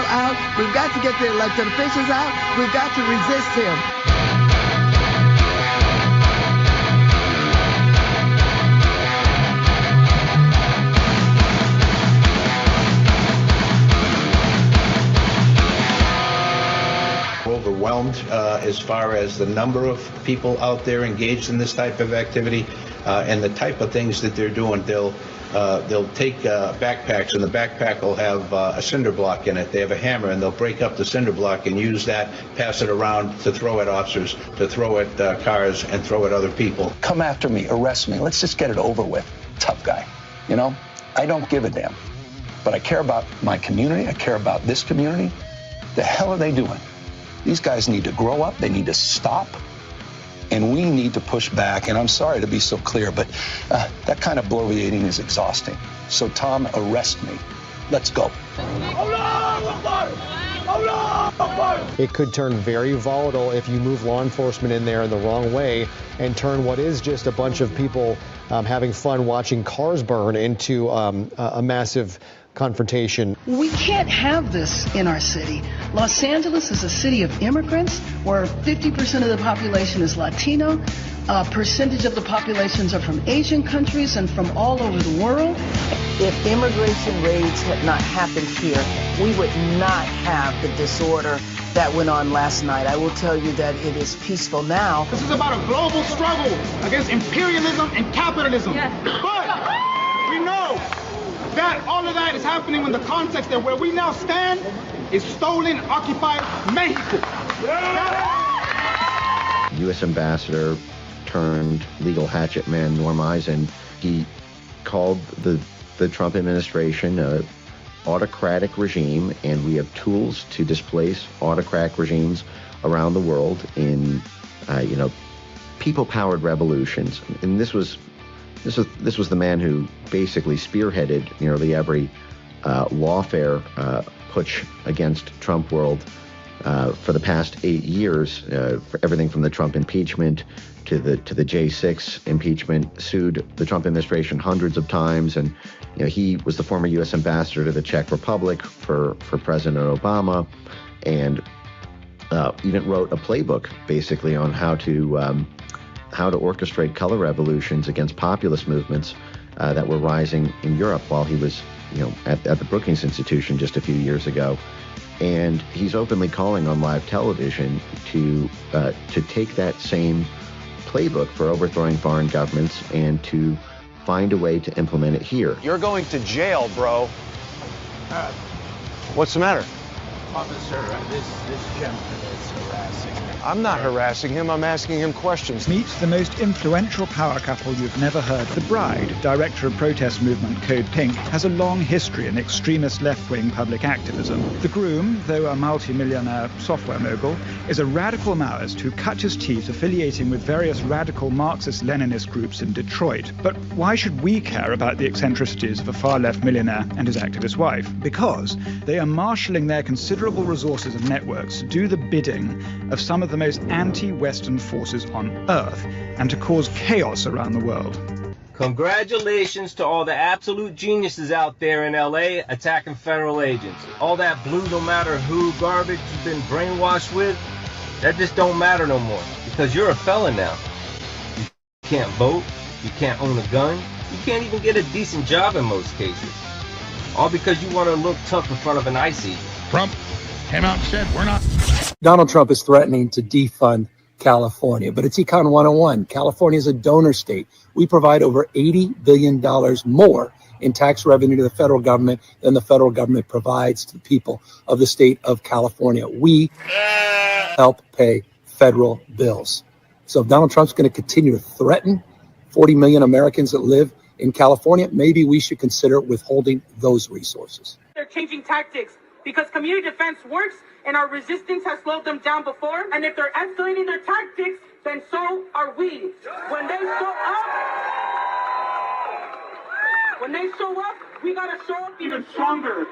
out. We've got to get the elected officials out. We've got to resist him. Overwhelmed as far as the number of people out there engaged in this type of activity and the type of things that they're doing. They'll take backpacks, and the backpack will have a cinder block in it. They have a hammer, and they'll break up the cinder block and use that, pass it around to throw at officers, to throw at cars, and throw at other people. Come after me, arrest me. Let's just get it over with. Tough guy. You know, I don't give a damn. But I care about my community. I care about this community. The hell are they doing? These guys need to grow up. They need to stop. And we need to push back. And I'm sorry to be so clear, but that kind of bloviating is exhausting. So, Tom, arrest me. Let's go. It could turn very volatile if you move law enforcement in there in the wrong way and turn what is just a bunch of people having fun watching cars burn into a massive confrontation. We can't have this in our city. Los Angeles is a city of immigrants where 50% of the population is Latino. A percentage of the populations are from Asian countries and from all over the world. If immigration raids had not happened here, we would not have the disorder that went on last night. I will tell you that it is peaceful now. This is about a global struggle against imperialism and capitalism. Yes. But we know that all of that is happening in the context that where we now stand is stolen, occupied Mexico. U.S. Ambassador turned legal hatchet man Norm Eisen, he called the Trump administration a autocratic regime, and we have tools to displace autocratic regimes around the world in, people-powered revolutions. And this was the man who basically spearheaded nearly every lawfare putsch against Trump world for the past 8 years. For everything from the Trump impeachment to the J6 impeachment, sued the Trump administration hundreds of times, and he was the former U.S. ambassador to the Czech Republic for President Obama, and even wrote a playbook basically on how to orchestrate color revolutions against populist movements that were rising in Europe while he was, at the Brookings Institution just a few years ago. And he's openly calling on live television to take that same playbook for overthrowing foreign governments and to find a way to implement it here. You're going to jail, bro. What's the matter? Officer, this gentleman is harassing me. I'm not harassing him. I'm asking him questions. Meet the most influential power couple you've never heard. The bride, director of protest movement Code Pink, has a long history in extremist left-wing public activism. The groom, though a multi-millionaire software mogul, is a radical Maoist who cut his teeth affiliating with various radical Marxist-Leninist groups in Detroit. But why should we care about the eccentricities of a far-left millionaire and his activist wife? Because they are marshalling their considerable resources and networks to do the bidding of some of the most anti-Western forces on Earth and to cause chaos around the world. Congratulations to all the absolute geniuses out there in LA attacking federal agents. All that blue no matter who garbage you've been brainwashed with, that just don't matter no more because you're a felon now. You can't vote, you can't own a gun, you can't even get a decent job in most cases. All because you want to look tough in front of an ICE agent. Trump came out and said, we're not. Donald Trump is threatening to defund California, but it's Econ 101. California is a donor state. We provide over $80 billion more in tax revenue to the federal government than the federal government provides to the people of the state of California. We help pay federal bills. So if Donald Trump's going to continue to threaten 40 million Americans that live in California, maybe we should consider withholding those resources. They're changing tactics because community defense works and our resistance has slowed them down before. And if they're escalating their tactics, then so are we. When they show up, we gotta show up even stronger.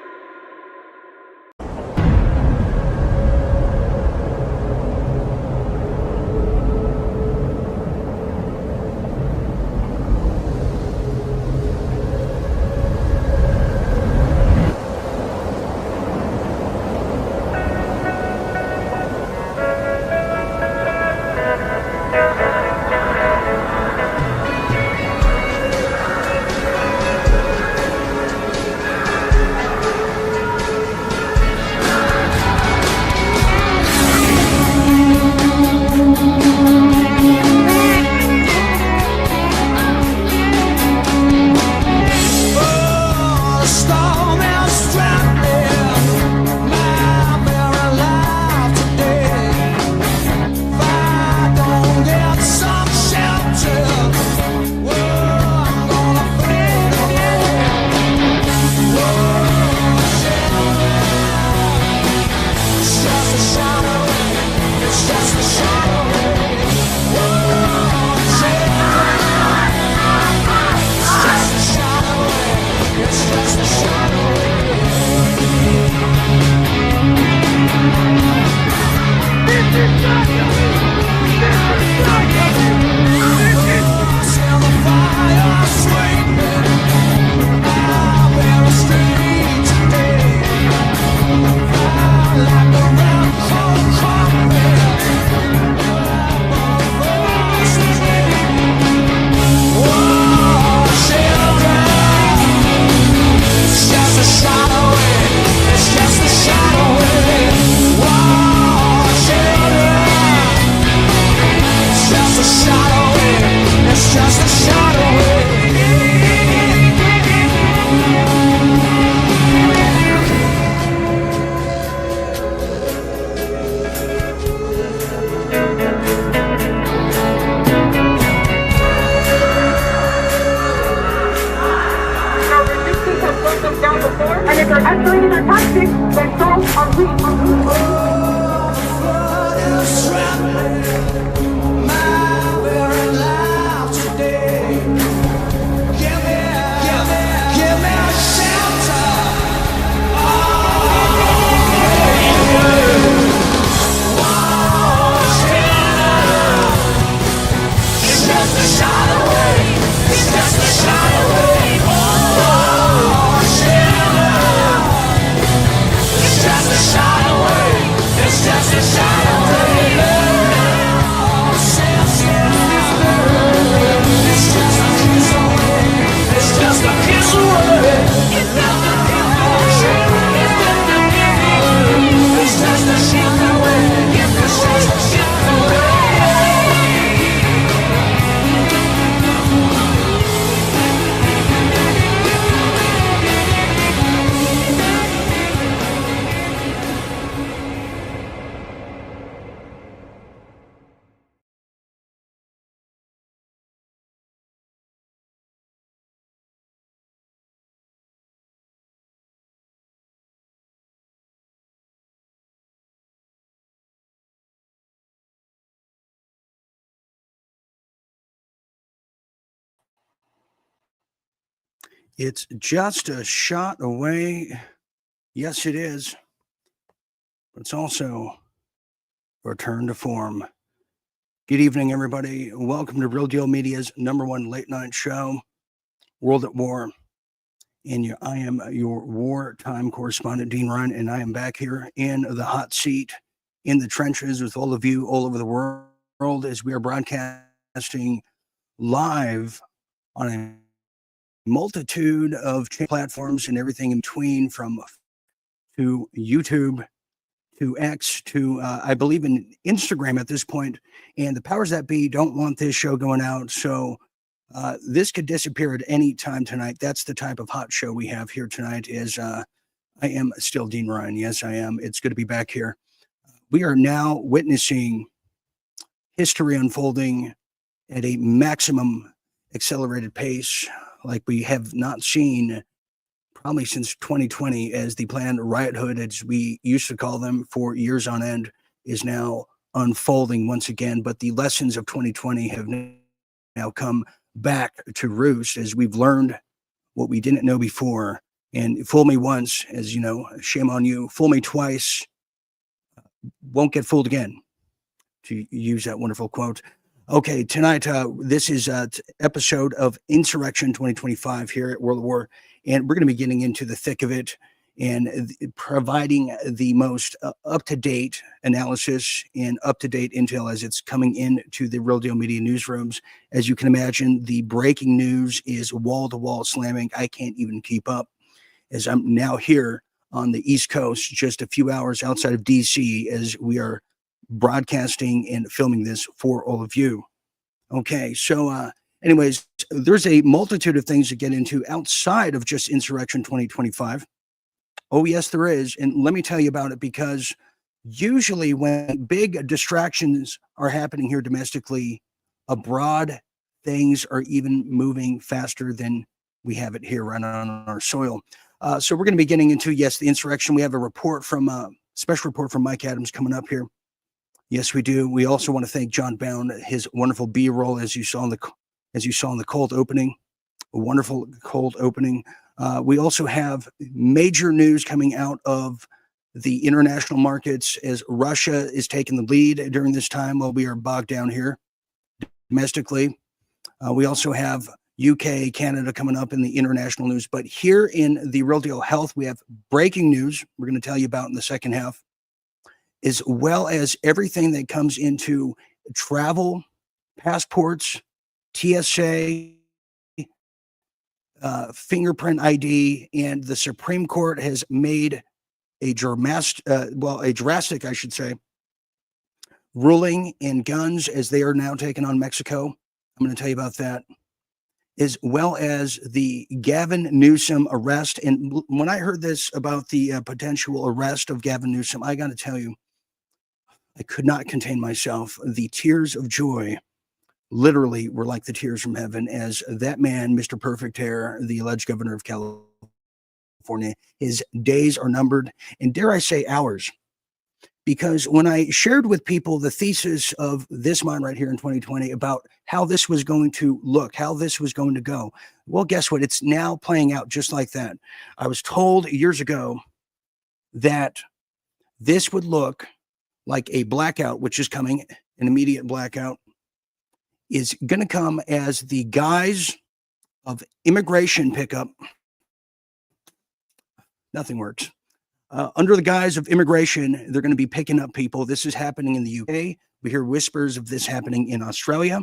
It's just a shot away. Yes, it is. It's also a return to form. Good evening, everybody. Welcome to Real Deal Media's #1 late night show, World at War. And I am your wartime correspondent, Dean Ryan, and I am back here in the hot seat, in the trenches with all of you all over the world as we are broadcasting live on a multitude of platforms and everything in between, from to YouTube to X to I believe in Instagram at this point. And the powers that be don't want this show going out, so this could disappear at any time tonight. That's the type of hot show we have here tonight. Is I am still Dean Ryan. Yes, I am. It's good to be back here. We are now witnessing history unfolding at a maximum accelerated pace, like we have not seen probably since 2020, as the planned riot hood, as we used to call them for years on end, is now unfolding once again. But the lessons of 2020 have now come back to roost, as we've learned what we didn't know before. And fool me once, as you know, shame on you. Fool me twice, won't get fooled again, to use that wonderful quote. Okay, tonight, this is an episode of Insurrection 2025 here at World War, and we're going to be getting into the thick of it and providing the most up-to-date analysis and up-to-date intel as it's coming into the Real Deal Media newsrooms. As you can imagine, the breaking news is wall-to-wall slamming. I can't even keep up, as I'm now here on the East Coast, just a few hours outside of D.C., as we are broadcasting and filming this for all of you. Okay, so anyways, there's a multitude of things to get into outside of just Insurrection 2025. Oh, yes, there is. And let me tell you about it, because usually when big distractions are happening here domestically, abroad, things are even moving faster than we have it here right on our soil. So we're going to be getting into, yes, the insurrection. We have a report from special report from Mike Adams coming up here. Yes, we do. We also want to thank John Bound, his wonderful B-roll, as you saw in the cold opening, a wonderful cold opening. We also have major news coming out of the international markets as Russia is taking the lead during this time while we are bogged down here domestically. We also have UK, Canada coming up in the international news. But here in the Real Deal Health, we have breaking news we're going to tell you about in the second half, as well as everything that comes into travel, passports, TSA, fingerprint ID, and the Supreme Court has made a drastic, I should say, ruling in guns as they are now taking on Mexico. I'm going to tell you about that, as well as the Gavin Newsom arrest. And when I heard this about the potential arrest of Gavin Newsom, I got to tell you, I could not contain myself. The tears of joy literally were like the tears from heaven as that man, Mr. Perfect Hair, the alleged governor of California, his days are numbered, and dare I say hours. Because when I shared with people the thesis of this man right here in 2020 about how this was going to look, how this was going to go, well, guess what? It's now playing out just like that. I was told years ago that this would look like a blackout, which is coming, an immediate blackout, is going to come as the guise of immigration pickup. Nothing works. Under the guise of immigration, they're going to be picking up people. This is happening in the UK. We hear whispers of this happening in Australia.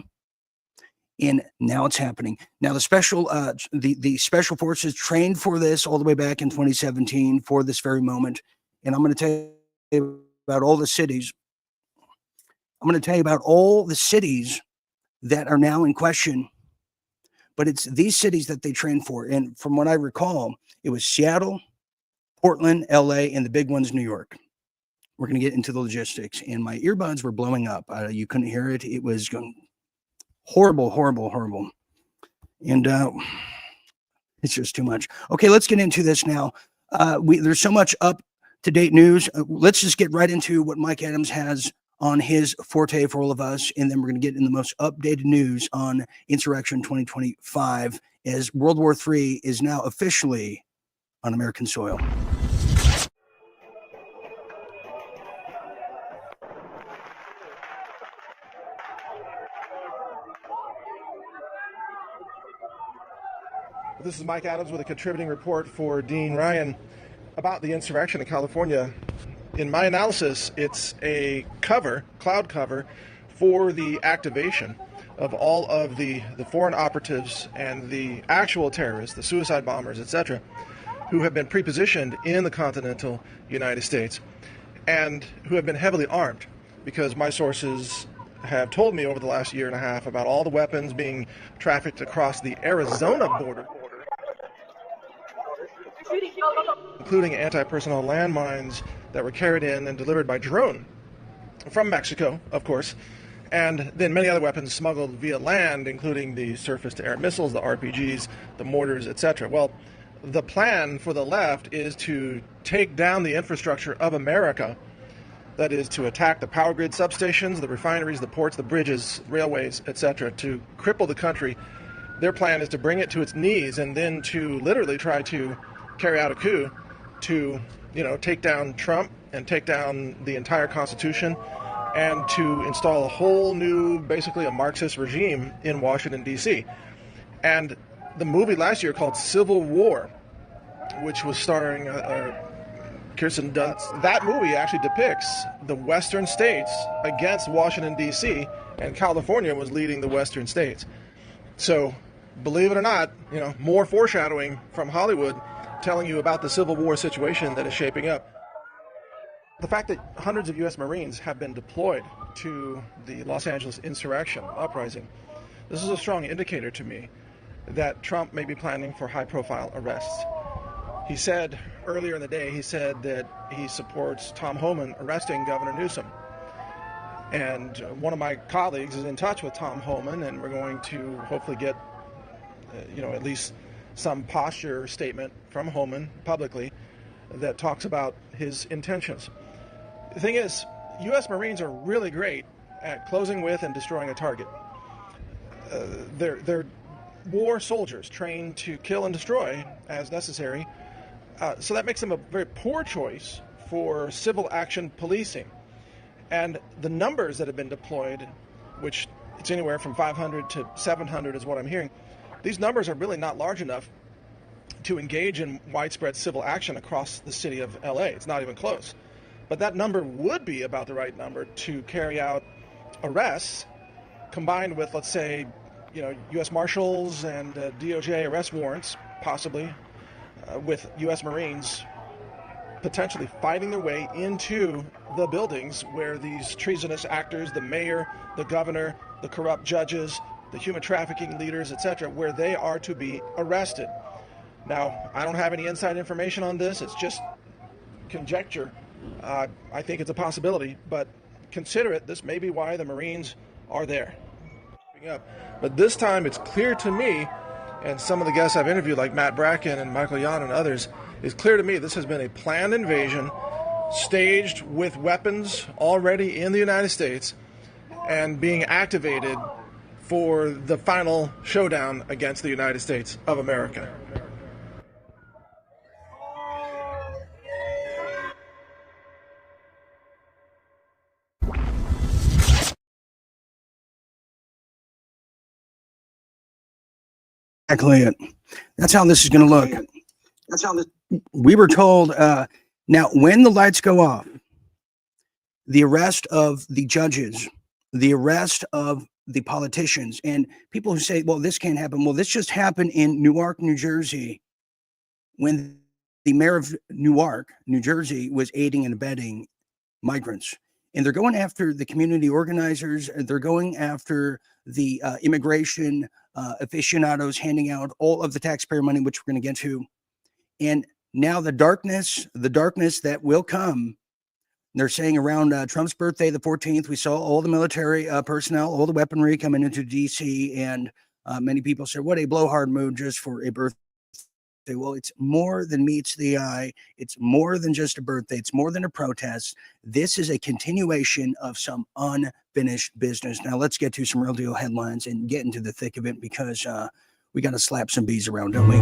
And now it's happening. Now the special forces trained for this all the way back in 2017 for this very moment. And I'm going to tell you about all the cities. I'm going to tell you about all the cities that are now in question. But it's these cities that they train for. And from what I recall, it was Seattle, Portland, LA, and the big one's New York. We're going to get into the logistics. And my earbuds were blowing up. You couldn't hear it. It was going horrible, horrible, horrible. And it's just too much. Okay, let's get into this now. There's so much up-to-date news. Let's just get right into what Mike Adams has on his forte for all of us. And then we're going to get in the most updated news on Insurrection 2025 as World War III is now officially on American soil. This is Mike Adams with a contributing report for Dean Ryan about the insurrection in California. In my analysis, it's a cloud cover, for the activation of all of the foreign operatives and the actual terrorists, the suicide bombers, etc., who have been prepositioned in the continental United States and who have been heavily armed, because my sources have told me over the last year and a half about all the weapons being trafficked across the Arizona border, including anti-personnel landmines that were carried in and delivered by drone from Mexico, of course, and then many other weapons smuggled via land, including the surface-to-air missiles, the RPGs, the mortars, etc. Well, the plan for the left is to take down the infrastructure of America, that is to attack the power grid substations, the refineries, the ports, the bridges, railways, etc., to cripple the country. Their plan is to bring it to its knees and then to literally try to carry out a coup to, take down Trump and take down the entire Constitution and to install a whole new, basically a Marxist regime in Washington, D.C. And the movie last year called Civil War, which was starring Kirsten Dunst, that movie actually depicts the western states against Washington, D.C., and California was leading the western states. So, believe it or not, more foreshadowing from Hollywood telling you about the Civil War situation that is shaping up. The fact that hundreds of U.S. Marines have been deployed to the Los Angeles insurrection uprising, this is a strong indicator to me that Trump may be planning for high-profile arrests. He said earlier in the day, that he supports Tom Homan arresting Governor Newsom. And one of my colleagues is in touch with Tom Homan, and we're going to hopefully get, at least some posture statement from Homan publicly that talks about his intentions. The thing is, U.S. Marines are really great at closing with and destroying a target. They're war soldiers trained to kill and destroy as necessary. So that makes them a very poor choice for civil action policing. And the numbers that have been deployed, which it's anywhere from 500 to 700 is what I'm hearing, these numbers are really not large enough to engage in widespread civil action across the city of LA. It's not even close. But that number would be about the right number to carry out arrests, combined with, let's say, U.S. Marshals and DOJ arrest warrants, possibly, with U.S. Marines potentially fighting their way into the buildings where these treasonous actors, the mayor, the governor, the corrupt judges, the human trafficking leaders, etc., where they are to be arrested. Now, I don't have any inside information on this. It's just conjecture. I think it's a possibility, but consider it. This may be why the Marines are there. But this time it's clear to me, and some of the guests I've interviewed, like Matt Bracken and Michael Yan and others, it's clear to me this has been a planned invasion, staged with weapons already in the United States and being activated for the final showdown against the United States of America. Exactly it. That's how this is going to look. We were told, now when the lights go off, the arrest of the judges, the arrest of the politicians, and people who say, well, this can't happen. Well, this just happened in Newark, New Jersey, when the mayor of Newark, New Jersey, was aiding and abetting migrants. And they're going after the community organizers. They're going after the immigration aficionados, handing out all of the taxpayer money, which we're going to get to. And now the darkness that will come. They're saying around Trump's birthday, the 14th, we saw all the military personnel, all the weaponry coming into D.C. And many people said, what a blowhard mood just for a birthday. Well, it's more than meets the eye. It's more than just a birthday. It's more than a protest. This is a continuation of some unfinished business. Now, let's get to some real deal headlines and get into the thick of it, because we got to slap some bees around, don't we?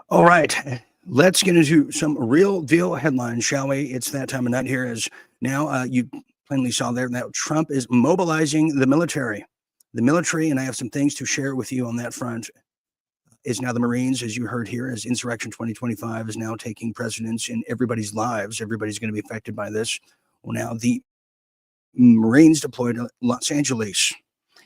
All right, let's get into some real deal headlines, shall we? It's that time of night here, as now you plainly saw there that Trump is mobilizing the military. The military, and I have some things to share with you on that front, is now the Marines, as you heard here, as Insurrection 2025 is now taking precedence in everybody's lives. Everybody's going to be affected by this. Well, now the Marines deployed to Los Angeles.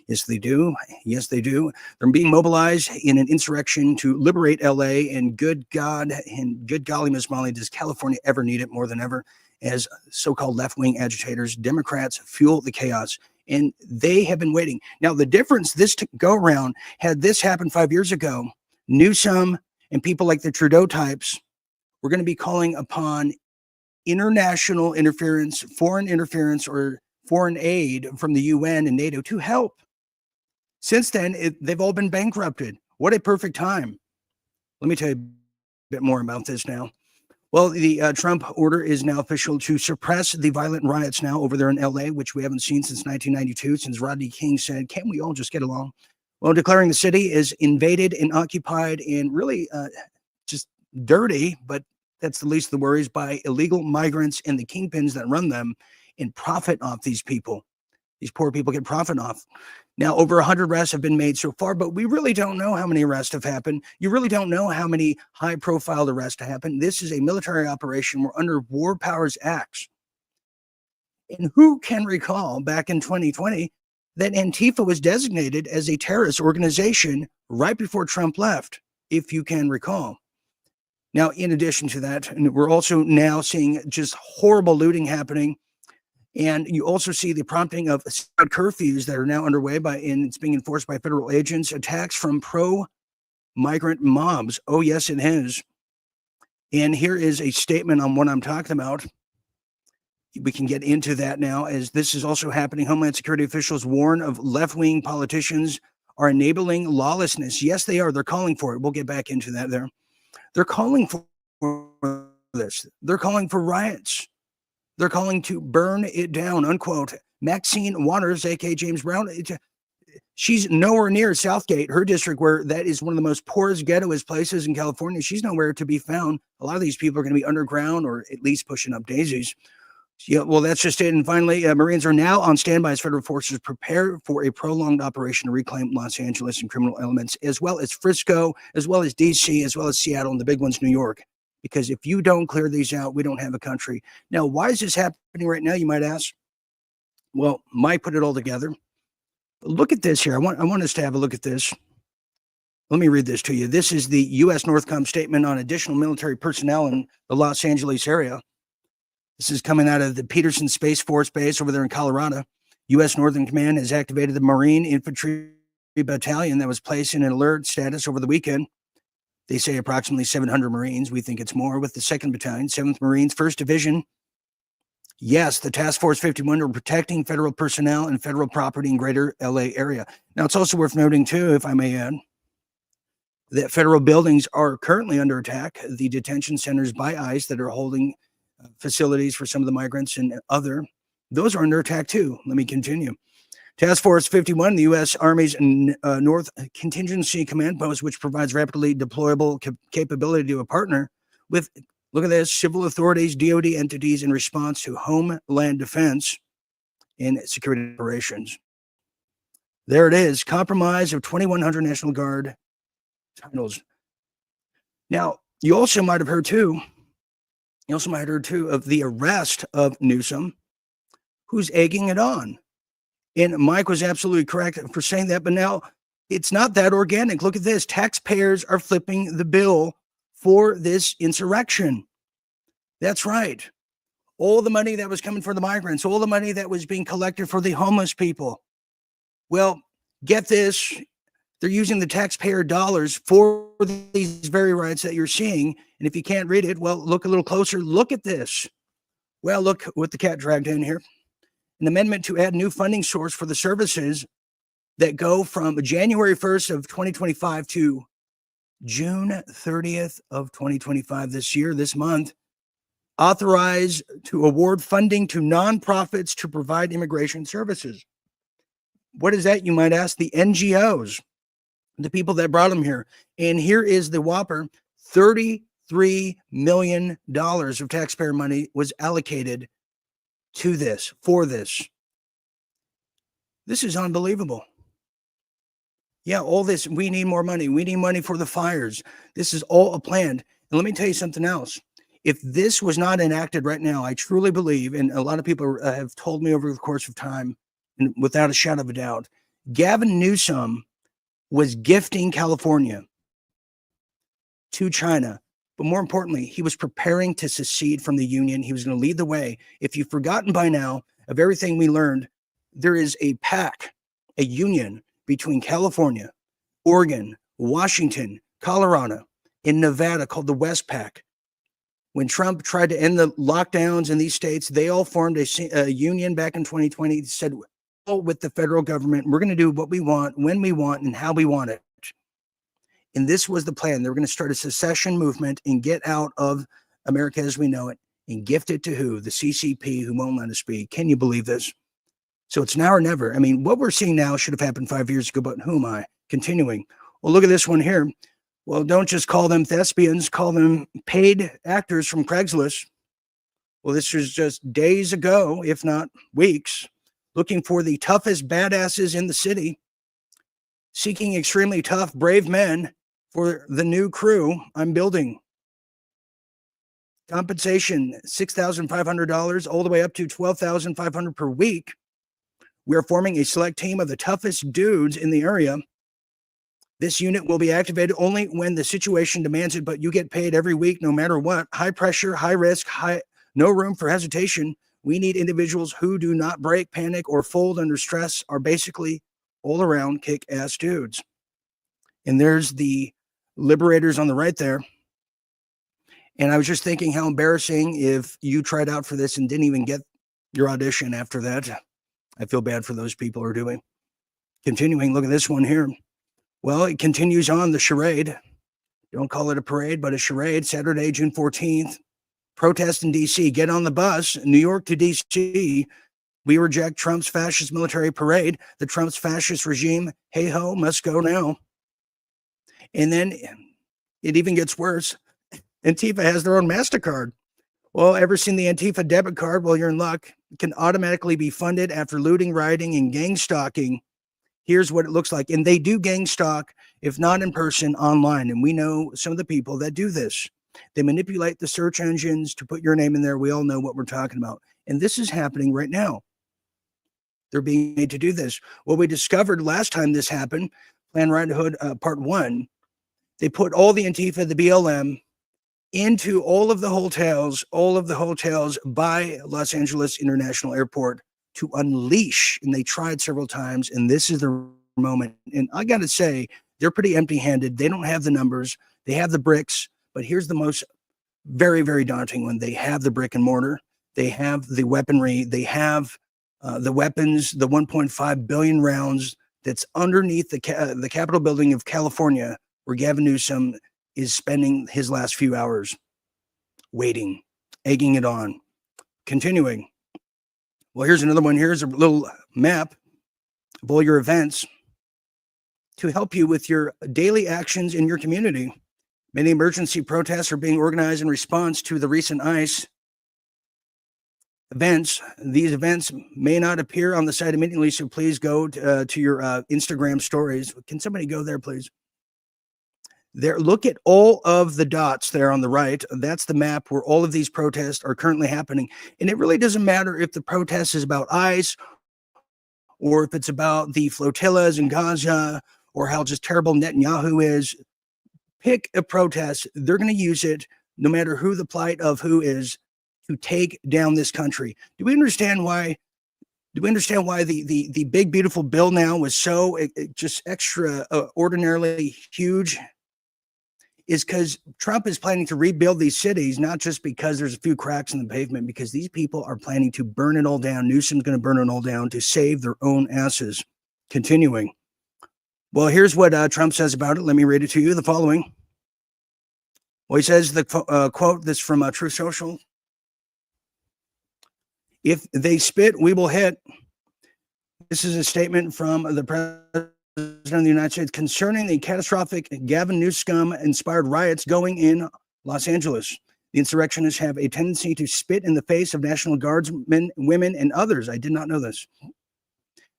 Yes, they do. Yes, they do. They're being mobilized in an insurrection to liberate LA. And good God and good golly, Miss Molly, does California ever need it more than ever? As so-called left-wing agitators, Democrats fuel the chaos. And they have been waiting. Now, the difference this go around, had this happened 5 years ago, Newsom and people like the Trudeau types were going to be calling upon international interference, or foreign aid from the UN and NATO to help. Since then, they've all been bankrupted. What a perfect time. Let me tell you a bit more about this now. Well, the Trump order is now official to suppress the violent riots now over there in LA, which we haven't seen since 1992, since Rodney King said, can't we all just get along? Well, declaring the city is invaded and occupied and really just dirty, but that's the least of the worries, by illegal migrants and the kingpins that run them and profit off these people. These poor people get profit off. Now, over 100 arrests have been made so far, but we really don't know how many arrests have happened. You really don't know how many high-profile arrests have happened. This is a military operation. We're under War Powers Acts. And who can recall back in 2020 that Antifa was designated as a terrorist organization right before Trump left, if you can recall? Now, in addition to that, we're also now seeing just horrible looting happening. And you also see the prompting of curfews that are now underway and it's being enforced by federal agents, attacks from pro-migrant mobs. Oh, yes, it is. And here is a statement on what I'm talking about. We can get into that now, as this is also happening. Homeland Security officials warn of left-wing politicians are enabling lawlessness. Yes, they are. They're calling for it. We'll get back into that there. They're calling for this. They're calling for riots. They're calling to burn it down, unquote. Maxine Waters, a.k.a. James Brown, she's nowhere near Southgate, her district, where that is one of the most poorest, ghettoest places in California. She's nowhere to be found. A lot of these people are going to be underground or at least pushing up daisies. Yeah, well, that's just it. And finally, Marines are now on standby as federal forces prepare for a prolonged operation to reclaim Los Angeles and criminal elements, as well as Frisco, as well as D.C., as well as Seattle, and the big ones, New York. Because if you don't clear these out, we don't have a country. Now, why is this happening right now, you might ask? Well, Mike put it all together. Look at this here. I want us to have a look at this. Let me read this to you. This is the U.S. Northcom statement on additional military personnel in the Los Angeles area. This is coming out of the Peterson Space Force Base over there in Colorado. U.S. Northern Command has activated the Marine Infantry Battalion that was placed in an alert status over the weekend. They say approximately 700 Marines. We think it's more, with the 2nd Battalion, 7th Marines, 1st Division. Yes, the Task Force 51 are protecting federal personnel and federal property in greater LA area. Now, it's also worth noting, too, if I may add, that federal buildings are currently under attack. The detention centers by ICE that are holding facilities for some of the migrants and those are under attack too. Let me continue. Task Force 51, the U.S. Army's North Contingency Command Post, which provides rapidly deployable capability to a partner with, look at this, civil authorities, DoD entities in response to homeland defense and security operations. There it is, compromise of 2,100 National Guard titles. Now, you also might have heard too of the arrest of Newsom, who's egging it on. And Mike was absolutely correct for saying that, but now it's not that organic. Look at this. Taxpayers are flipping the bill for this insurrection. That's right. All the money that was coming for the migrants, all the money that was being collected for the homeless people. Well, get this. They're using the taxpayer dollars for these very rights that you're seeing. And if you can't read it, well, look a little closer. Look at this. Well, look what the cat dragged in here. An amendment to add new funding source for the services that go from January 1st of 2025 to June 30th of 2025 this month. Authorize to award funding to nonprofits to provide immigration services. What is that, you might ask? The NGOs. The people that brought them here. And here is the whopper. $33 million of taxpayer money was allocated to this, for this. This is unbelievable. Yeah, all this, we need more money. We need money for the fires. This is all planned. And let me tell you something else. If this was not enacted right now, I truly believe, and a lot of people have told me over the course of time, and without a shadow of a doubt, Gavin Newsom was gifting California to China. But more importantly, he was preparing to secede from the Union. He was going to lead the way. If you've forgotten by now of everything we learned, there is a pact, a union between California, Oregon, Washington, Colorado, and Nevada called the West Pact. When Trump tried to end the lockdowns in these states, they all formed a union back in 2020, said, with the federal government, we're going to do what we want, when we want, and how we want it. And this was the plan. They were going to start a secession movement and get out of America as we know it and gift it to who? The CCP, who won't let us be. Can you believe this? So it's now or never. I mean, what we're seeing now should have happened 5 years ago, but who am I? Continuing. Well, look at this one here. Well, don't just call them thespians, call them paid actors from Craigslist. Well, this was just days ago, if not weeks, looking for the toughest badasses in the city, seeking extremely tough, brave men for the new crew I'm building. Compensation, $6,500 all the way up to $12,500 per week. We are forming a select team of the toughest dudes in the area. This unit will be activated only when the situation demands it, but you get paid every week no matter what. High pressure, high risk, no room for hesitation. We need individuals who do not break, panic, or fold under stress, are basically all around kick-ass dudes. And there's the liberators on the right there. And I was just thinking how embarrassing if you tried out for this and didn't even get your audition after that. I feel bad for those people who are doing. Continuing, look at this one here. Well, it continues on the charade. Don't call it a parade, but a charade. Saturday, June 14th. Protest in D.C. Get on the bus. New York to D.C. We reject Trump's fascist military parade. The Trump's fascist regime, hey-ho, must go now. And then it even gets worse. Antifa has their own MasterCard. Well, ever seen the Antifa debit card? Well, you're in luck. It can automatically be funded after looting, rioting, and gang stalking. Here's what it looks like. And they do gang stalk, if not in person, online. And we know some of the people that do this. They manipulate the search engines to put your name in there. We all know what we're talking about. And this is happening right now. They're being made to do this. Well, we discovered last time this happened, Planned Parenthood Part 1, they put all the Antifa, the BLM, into all of the hotels by Los Angeles International Airport to unleash. And they tried several times, and this is the moment. And I got to say, they're pretty empty-handed. They don't have the numbers. They have the bricks, but here's the most very, very daunting one. They have the brick and mortar. They have the weaponry. They have the weapons, the 1.5 billion rounds that's underneath the Capitol building of California, where Gavin Newsom is spending his last few hours waiting, egging it on. Continuing. Well, here's another one. Here's a little map of all your events to help you with your daily actions in your community. Many emergency protests are being organized in response to the recent ICE events. These events may not appear on the site immediately, so please go to your Instagram stories. Can somebody go there, please? There, look at all of the dots there on the right. That's the map where all of these protests are currently happening. And it really doesn't matter if the protest is about ICE or if it's about the flotillas in Gaza or how just terrible Netanyahu is. Pick a protest. They're going to use it, no matter who the plight of who is, to take down this country. Do we understand why the big, beautiful bill now was so just extra ordinarily huge? Is because Trump is planning to rebuild these cities, not just because there's a few cracks in the pavement, because these people are planning to burn it all down. Newsom's going to burn it all down to save their own asses. Continuing. Well, here's what Trump says about it. Let me read it to you. The following. Well, he says, the quote, this from Truth Social. If they spit, we will hit. This is a statement from the President of the United States concerning the catastrophic Gavin Newsom-inspired riots going in Los Angeles. The insurrectionists have a tendency to spit in the face of National Guardsmen, women, and others. I did not know this.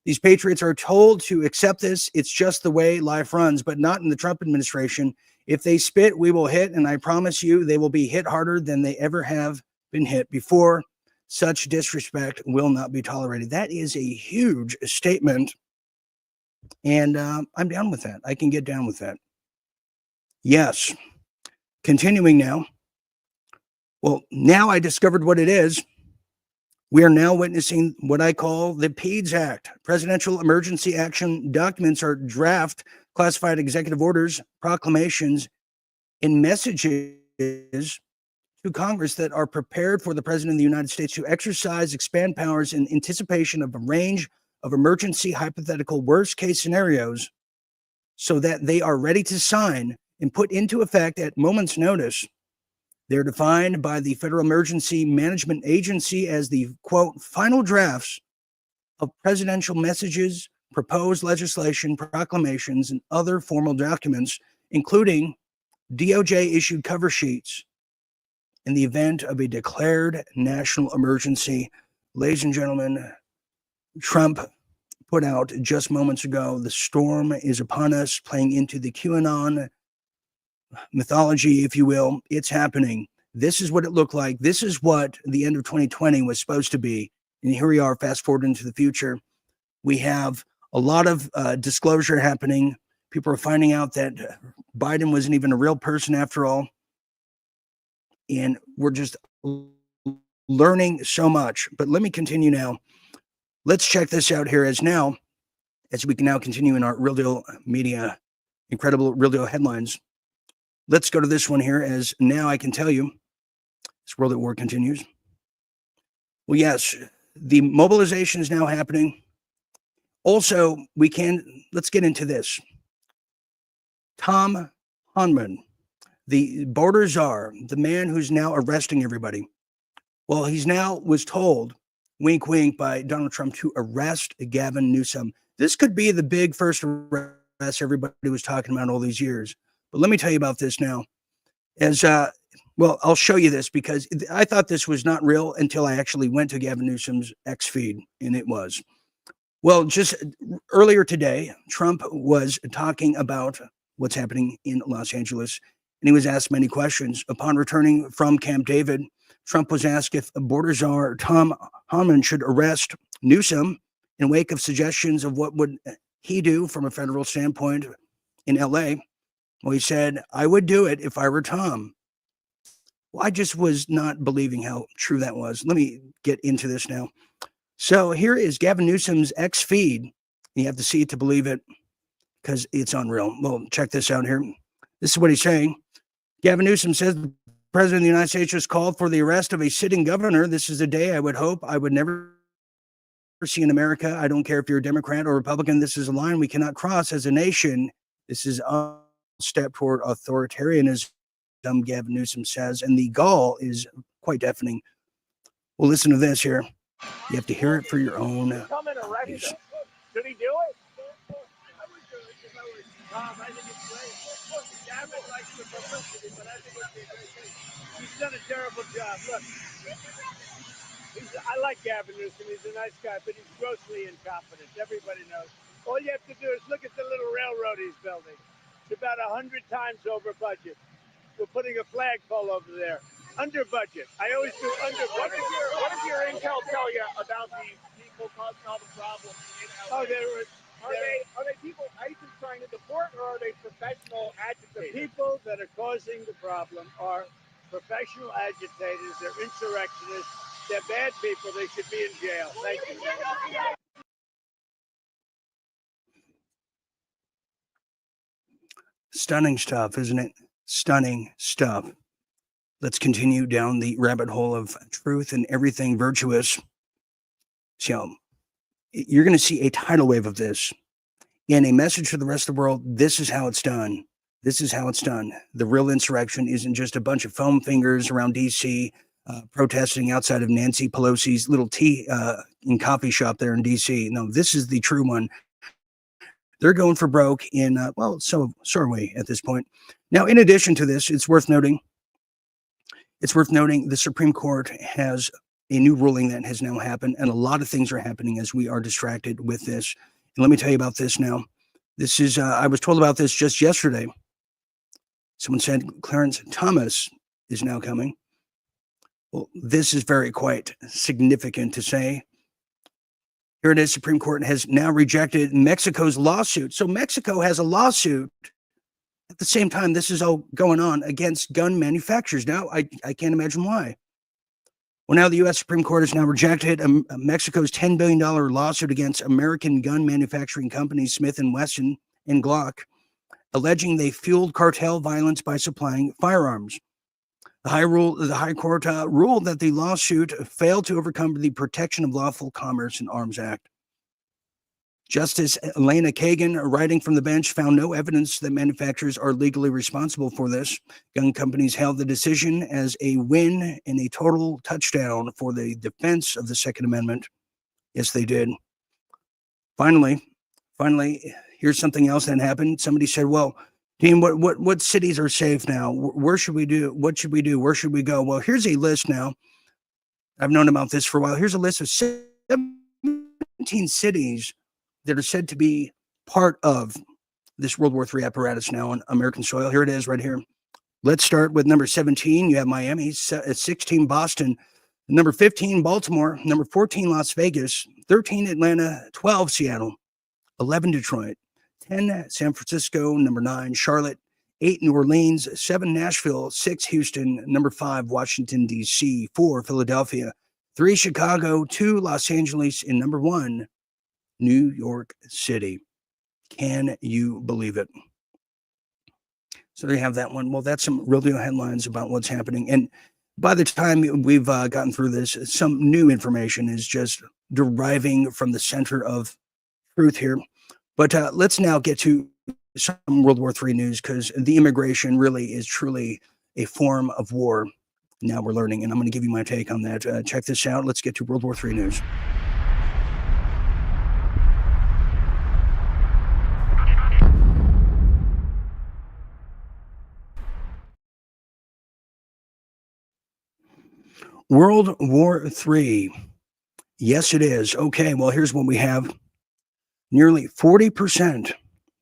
These patriots are told to accept this. It's just the way life runs, but not in the Trump administration. If they spit, we will hit, and I promise you they will be hit harder than they ever have been hit before. Such disrespect will not be tolerated. That is a huge statement. And I'm down with that. I can get down with that. Yes. Continuing now. Well, now I discovered what it is. We are now witnessing what I call the PEDS Act. Presidential Emergency Action Documents are draft, classified executive orders, proclamations, and messages to Congress that are prepared for the President of the United States to exercise, expand powers in anticipation of a range of emergency hypothetical worst case scenarios so that they are ready to sign and put into effect at moment's notice. They're defined by the Federal Emergency Management Agency as the, quote, final drafts of presidential messages, proposed legislation, proclamations, and other formal documents, including DOJ-issued cover sheets in the event of a declared national emergency. Ladies and gentlemen, Trump put out just moments ago, the storm is upon us, playing into the QAnon mythology, if you will. It's happening. This is what it looked like. This is what the end of 2020 was supposed to be. And here we are, fast forward into the future. We have a lot of disclosure happening. People are finding out that Biden wasn't even a real person after all. And we're just learning so much. But let me continue now. Let's check this out here as we can now continue in our Real Deal Media, incredible Real Deal headlines. Let's go to this one here, as now I can tell you, this World at War continues. Well, yes, the mobilization is now happening. Also, let's get into this. Tom Hanman, the border czar, the man who's now arresting everybody. Well, he's now was told, wink, wink, by Donald Trump to arrest Gavin Newsom. This could be the big first arrest everybody was talking about all these years. But let me tell you about this now. I'll show you this because I thought this was not real until I actually went to Gavin Newsom's X feed, and it was. Well, just earlier today, Trump was talking about what's happening in Los Angeles, and he was asked many questions. Upon returning from Camp David, Trump was asked if border czar Tom Hanman should arrest Newsom in wake of suggestions of what would he do from a federal standpoint in L.A. Well, he said, I would do it if I were Tom. Well, I just was not believing how true that was. Let me get into this now. So here is Gavin Newsom's X feed. You have to see it to believe it because it's unreal. Well, check this out here. This is what he's saying. Gavin Newsom says the president of the United States just called for the arrest of a sitting governor. This is a day I would hope I would never see in America. I don't care if you're a Democrat or Republican. This is a line we cannot cross as a nation. This is a step toward authoritarianism, Gavin Newsom says, and the gall is quite deafening. Well, listen to this here. You have to hear it for your own. Come and arrest him. Should he do it? I would do it if I was Tom. I think it's great. Look, Gavin likes the publicity, but I think it's a great thing. He's done a terrible job. Look, I like Gavin Newsom. He's a nice guy, but he's grossly incompetent. Everybody knows. All you have to do is look at the little railroad he's building. It's about 100 times over budget. We're putting a flagpole over there. Under budget. I always do under budget. What did your intel tell you about these people causing all the problems in LA? Are they people ISIS trying to deport, or are they professional agitators? The people that are causing the problem are professional agitators. They're insurrectionists. They're bad people. They should be in jail. Thank you. Stunning stuff, isn't it? Stunning stuff. Let's continue down the rabbit hole of truth and everything virtuous. So you're going to see a tidal wave of this and a message to the rest of the world. This is how it's done. This is how it's done. The real insurrection isn't just a bunch of foam fingers around D.C. Protesting outside of Nancy Pelosi's little tea and coffee shop there in D.C. No, this is the true one. They're going for broke in, so are we at this point. Now, in addition to this, it's worth noting the Supreme Court has a new ruling that has now happened, and a lot of things are happening as we are distracted with this. And let me tell you about this now. This is, I was told about this just yesterday. Someone said Clarence Thomas is now coming. Well, this is quite significant to say. Here it is. Supreme Court has now rejected Mexico's lawsuit. So Mexico has a lawsuit. At the same time, this is all going on against gun manufacturers. Now, I can't imagine why. Well, now the U.S. Supreme Court has now rejected Mexico's $10 billion lawsuit against American gun manufacturing companies Smith & Wesson and Glock, alleging they fueled cartel violence by supplying firearms. The High Court ruled that the lawsuit failed to overcome the Protection of Lawful Commerce and Arms Act. Justice Elena Kagan, writing from the bench, found no evidence that manufacturers are legally responsible for this. Gun companies hailed the decision as a win and a total touchdown for the defense of the Second Amendment. Yes, they did. Finally, here's something else that happened. Somebody said, well, Dean, what cities are safe now? Where should we do? What should we do? Where should we go? Well, here's a list now. I've known about this for a while. Here's a list of 17 cities that are said to be part of this World War III apparatus now on American soil. Here it is right here. Let's start with number 17. You have Miami, 16, Boston, number 15, Baltimore, number 14, Las Vegas, 13, Atlanta, 12, Seattle, 11, Detroit, 10, San Francisco, number 9, Charlotte, 8, New Orleans, 7, Nashville, 6, Houston, number 5, Washington, D.C., 4, Philadelphia, 3, Chicago, 2, Los Angeles, and number 1, New York City. Can you believe it? So there you have that one. Well, that's some real deal headlines about what's happening. And by the time we've gotten through this, some new information is just deriving from the center of truth here. But let's now get to some World War III news, because the immigration really is truly a form of war. Now we're learning, and I'm going to give you my take on that. Check this out. Let's get to World War III news. World War III. Yes, it is. Okay, well, here's what we have. Nearly 40%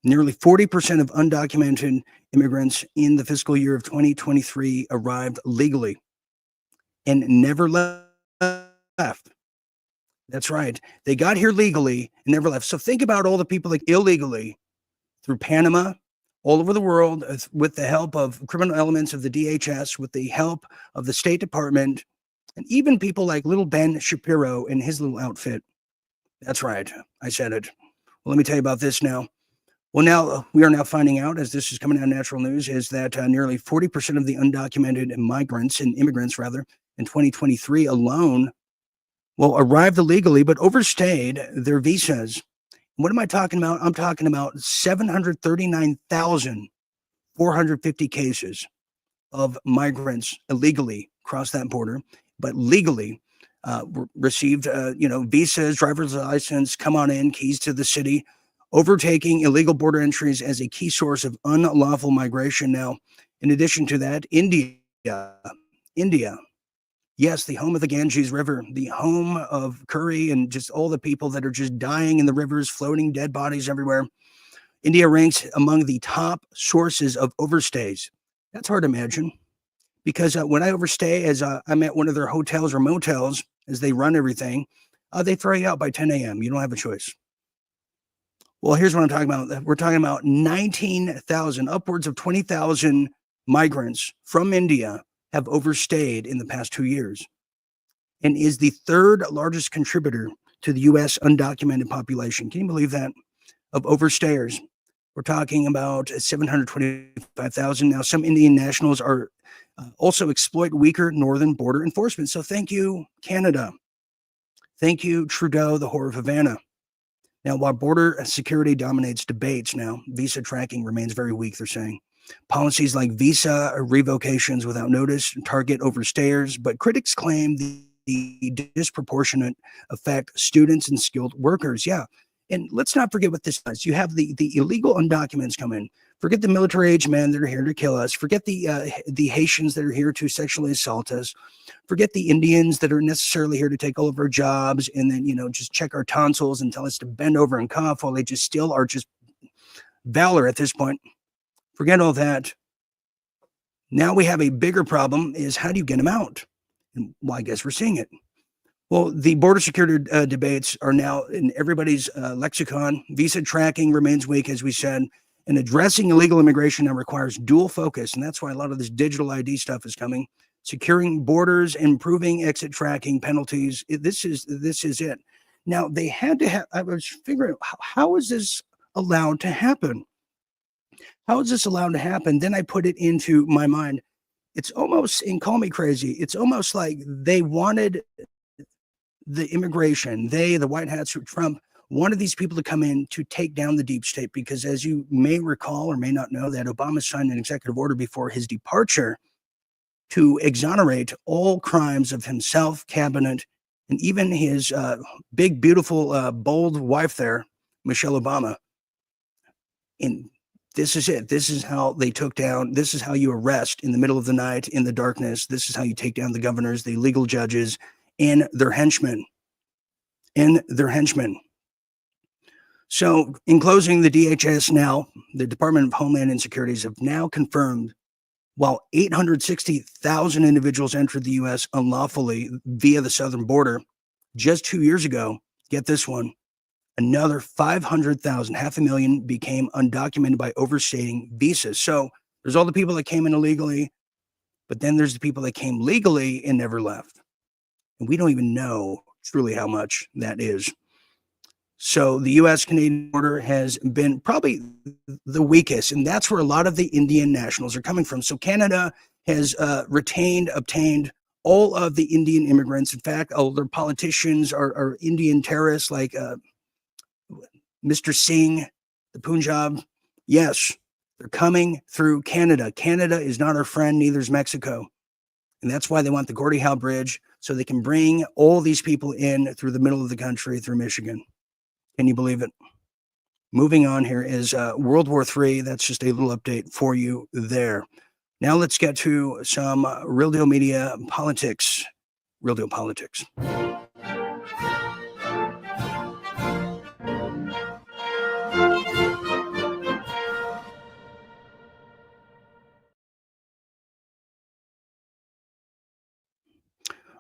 of undocumented immigrants in the fiscal year of 2023 arrived legally and never left. That's right. They got here legally and never left. So think about all the people like illegally through Panama, all over the world, with the help of criminal elements of the DHS, with the help of the State Department, and even people like little Ben Shapiro and his little outfit. That's right. I said it. Well, let me tell you about this now. Well, now we are now finding out, as this is coming out of Natural News, is that nearly 40% of the undocumented migrants and immigrants, rather, in 2023 alone, arrived illegally but overstayed their visas. What am I talking about? I'm talking about 739,450 cases of migrants illegally crossed that border, but legally received, visas, driver's license, come on in, keys to the city, overtaking illegal border entries as a key source of unlawful migration. Now, in addition to that, India, yes, the home of the Ganges River, the home of curry and just all the people that are just dying in the rivers, floating dead bodies everywhere. India ranks among the top sources of overstays. That's hard to imagine, because when I overstay, as I'm at one of their hotels or motels, as they run everything, they throw you out by 10 a.m. You don't have a choice. Well, here's what I'm talking about. We're talking about 19,000, upwards of 20,000 migrants from India have overstayed in the past 2 years, and is the third largest contributor to the U.S. undocumented population. Can you believe that? Of overstayers. We're talking about 725,000. Now, some Indian nationals are also exploit weaker northern border enforcement. So thank you, Canada. Thank you, Trudeau, the whore of Havana. Now, while border security dominates debates now, visa tracking remains very weak, they're saying. Policies like visa revocations without notice target overstayers, but critics claim the disproportionate affect students and skilled workers. Yeah. And let's not forget what this does. You have the illegal undocumented come in. Forget the military-age men that are here to kill us. Forget the Haitians that are here to sexually assault us. Forget the Indians that are necessarily here to take all of our jobs and then, just check our tonsils and tell us to bend over and cough while they just still are just valor at this point. Forget all that. Now we have a bigger problem, is how do you get them out? And well, I guess we're seeing it. Well, the border security debates are now in everybody's lexicon. Visa tracking remains weak, as we said, and addressing illegal immigration now requires dual focus, and that's why a lot of this digital ID stuff is coming. Securing borders, improving exit tracking penalties. This is it. Now, they had to have, I was figuring, how is this allowed to happen? How is this allowed to happen? Then I put it into my mind. It's almost, and call me crazy, it's almost like they wanted the immigration, the white hats, Trump, wanted these people to come in to take down the deep state, because as you may recall or may not know, that Obama signed an executive order before his departure to exonerate all crimes of himself, cabinet, and even his big, beautiful, bold wife there, Michelle Obama. And this is it. This is how they took down, this is how you arrest in the middle of the night, in the darkness. This is how you take down the governors, the legal judges, and their henchmen. So in closing, the DHS now, the Department of Homeland Security, have now confirmed, while 860,000 individuals entered the U.S. unlawfully via the southern border, just 2 years ago, get this one, another 500,000, 500,000 became undocumented by overstaying visas. So there's all the people that came in illegally, but then there's the people that came legally and never left. And we don't even know truly how much that is. So the U.S.-Canadian border has been probably the weakest, and that's where a lot of the Indian nationals are coming from. So Canada has obtained all of the Indian immigrants. In fact, their politicians are Indian terrorists like Mr. Singh, the Punjab. Yes, they're coming through Canada. Canada is not our friend, neither is Mexico. And that's why they want the Gordie Howe Bridge, so they can bring all these people in through the middle of the country, through Michigan. Can you believe it? Moving on here is World War III. That's just a little update for you there. Now let's get to some Real Deal Media politics. Real Deal Politics.